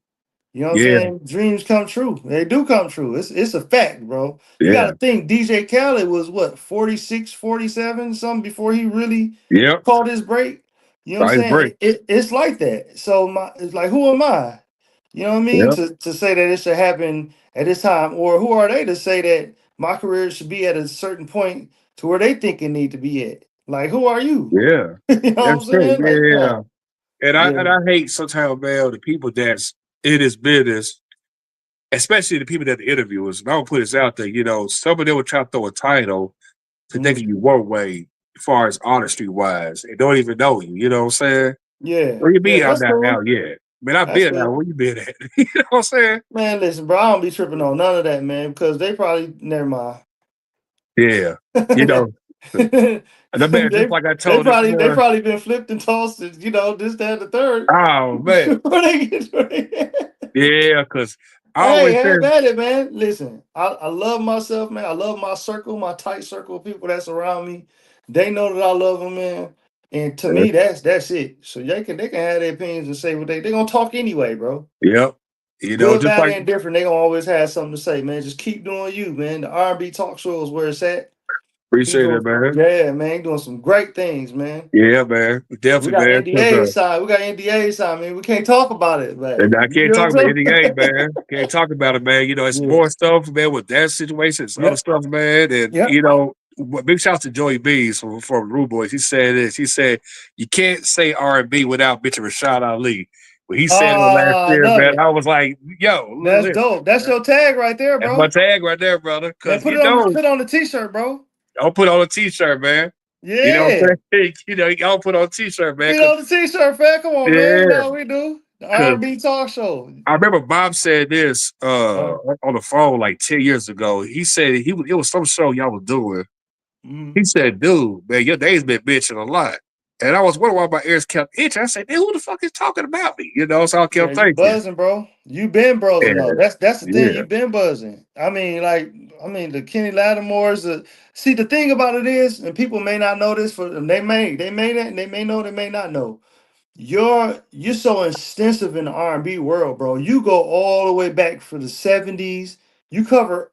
You know what I'm Yeah. saying? Dreams come true. They do come true. It's a fact, bro. You got Yeah. to think DJ Khaled was what, 46, 47, something before he really Yep. called his break. You know what I'm I agree. saying? It's like that. So it's like, who am I? You know what I mean? Yep. To say that it should happen at this time, or who are they to say that my career should be at a certain point to where they think it need to be at. Like, who are you? Yeah, You know what I'm that's true. saying? Like, Yeah, no. and I Yeah. and I hate sometimes, man, the people that's in this business, especially the people that the interviewers. And I'll put this out there. Some of them will try to throw a title to Mm. thinking you one way, as far as honesty wise, and don't even know you. You know what I'm saying? Yeah. Where you Yeah, be out that's now? cool. Out yet? Man, I've That's been out. cool. Where you been at? You know what I'm saying? Man, listen, bro, I don't be tripping on none of that, man, because they probably never mind. Yeah. You they know, and the man, just like I they told this probably they one, probably been flipped and tossed, and, this, that, and the third. oh man, yeah, because I Hey, always have said, at it, man. Listen, I love myself, man. I love my circle, my tight circle of people that surround me. They know that I love them, man. And to me, that's it. So they can have their opinions and say what they gonna talk anyway, bro. yep, Good, just bad, like and different. They gonna always have something to say, man. Just keep doing you, man. The R&B talk show is where it's at. He appreciate it, doing, man. yeah, man. He doing some great things, man. Yeah, man, We definitely, got man. Because NDAs signed. We got NDAs signed, man. We can't talk about it, and man. I You can't know talk what about I'm NDA, saying? man. Can't talk about it, man. It's Yeah. more stuff, man, with that situation, it's other Yep. stuff, man. And Yep. big shouts to Joey B's from Rude Boys. He said this. He said you can't say R&B without mentioning Rashad Ali. When he said it last I year, love man, it. I was like, yo, That's listen, dope. That's man. your tag right there, That's my bro. tag right there, brother. Man, Because put on the t-shirt, bro. I'll put on a t-shirt, man. You know what Yeah. I'm saying? I'll put on a t-shirt, man. Put on the t-shirt, fam. Come on, man. You Yeah, know what we do. The because R&B talk show. I remember Bob said this Uh, on the phone like 10 years ago. He said it was some show y'all was doing. mhm. He said, dude, man, your name's been mentioned a lot. And I was wondering why my ears kept itching. I said, man, who the fuck is talking about me? So I Yeah, kept you thinking. buzzing, bro. You been buzzing Yeah, though. That's the thing. yeah. You been buzzing. The Kenny Lattimores. See, the thing about it is, and people may not know this. For they may know, they may not know. You're so extensive in the R&B world, bro. You go all the way back for the 70s. You cover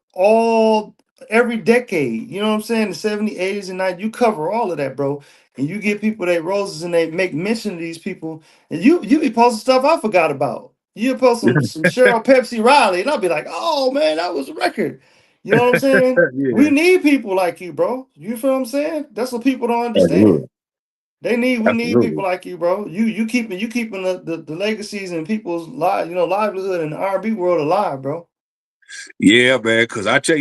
every decade. You know what I'm saying? The 70s, 80s, and 90s. You cover all of that, bro. And you give people their roses and they make mention of these people. And you be posting stuff I forgot about. You post some Cheryl Pepsi Riley, and I'll be like, oh man, that was a record. You know what I'm saying? We Yeah, need people like you, bro. You feel what I'm saying? That's what people don't understand. absolutely. We need people Absolutely. like you, bro. You keeping the legacies and people's livelihood in the R&B world alive, bro. Yeah, man. Because I tell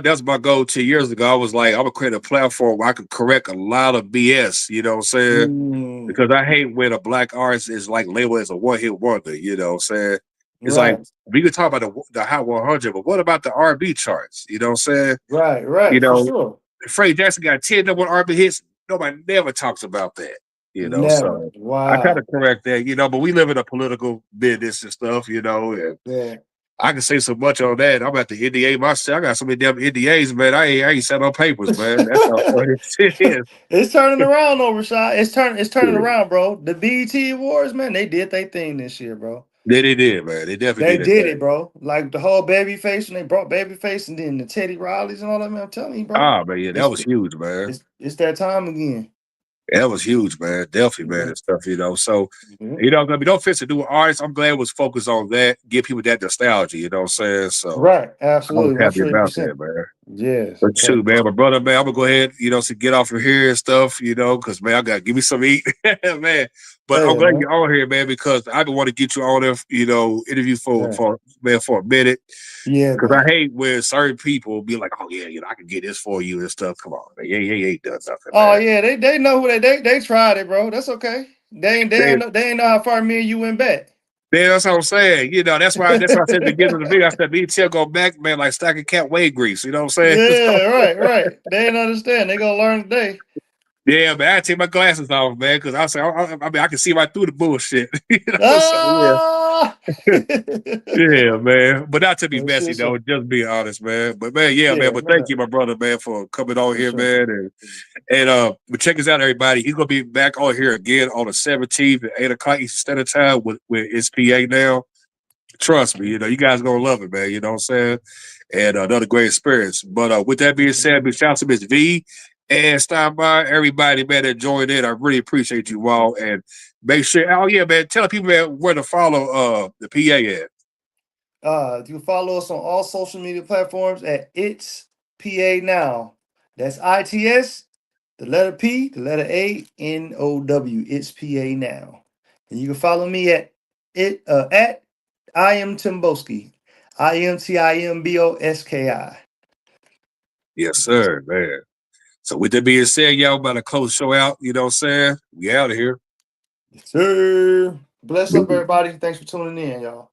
that's my goal 10 years ago. I was like, I'm gonna create a platform where I could correct a lot of BS. You know what I'm saying? Mm, Because I hate when a black artist is like labeled as a one hit wonder. You know what I'm saying? It's like right, we could talk about the Hot 100, but what about the R&B charts? You know what I'm saying? You right, for know, sure. Freddie Jackson got 10 number one R&B hits. Nobody never talks about that. Never. So I try to Wow. correct that. But we live in a political business and stuff. And Yeah. I can say so much on that. I'm at the NDA myself. I got so many damn NDAs, man. I ain't set on papers, man. That's how funny it is. It's turning around though, Rashad. It's turning Yeah. around, bro. The BET Awards, man, they did their thing this year, bro. They did, man. They They definitely did did that. it, bro. Like the whole Babyface, and they brought Babyface, and then the Teddy Rileys and all that, man. I'm telling you, bro. Ah, man, yeah, that It's was huge, man. it's that time again. That was huge, man. Definitely, man, Yeah. and stuff. So, Yeah. gonna be no offense to do artists. I'm glad it was focused on that, give people that nostalgia, you know what I'm saying? So Right. I was Absolutely. happy about that, 150%. man. Yes. But shoot, man, my brother, man, I'm gonna go ahead, to get off of here and stuff, because man, I gotta give me some eat, man. But I'm Hey, glad man. you're on here, man, because I've been wanting to get you on there, interview for Yeah. for man for a minute. Yeah, Because I man. hate when certain people be like, oh yeah, I can get this for you and stuff. Come on, man. Yeah, ain't done nothing, Oh man. yeah, they know who they tried it, bro. That's okay. They ain't know how far me and you went back. Man, that's what I'm saying. That's why I said at the beginning of the video. I said me and Tim go back, man, like stacking cat wave grease. You know what I'm saying? Yeah, right. They didn't understand. They gonna learn today. Yeah, man, I take my glasses off, man, because I say, I can see right through the bullshit. So yeah, Ah, yeah, man. But not to be for messy sure, though, sure. just be honest, man. But man, yeah, man. Yeah, But no thank doubt. you, my brother, man, for coming on For here, sure. man, and but check us out, everybody. He's gonna be back on here again on the 17th at 8 o'clock Eastern Standard Time with SPA now. Trust me, you guys gonna love it, man. You know what I'm saying? And another great experience. But with that being said, big shout out to Miss V and stop by everybody, man, that joined in. I really appreciate you all. And make sure, oh yeah, man, tell people, man, where to follow the PA at. You can follow us on all social media platforms at It's PA Now. That's ITS, the letter P, the letter A, NOW. It's PA now. And you can follow me at I am Timboski. IMTIMBOSKI. Yes, sir, man. So with that being said, y'all about to close the show out. You know what I'm saying? We out of here. Yes, sir. Bless up, everybody. Thanks for tuning in, y'all.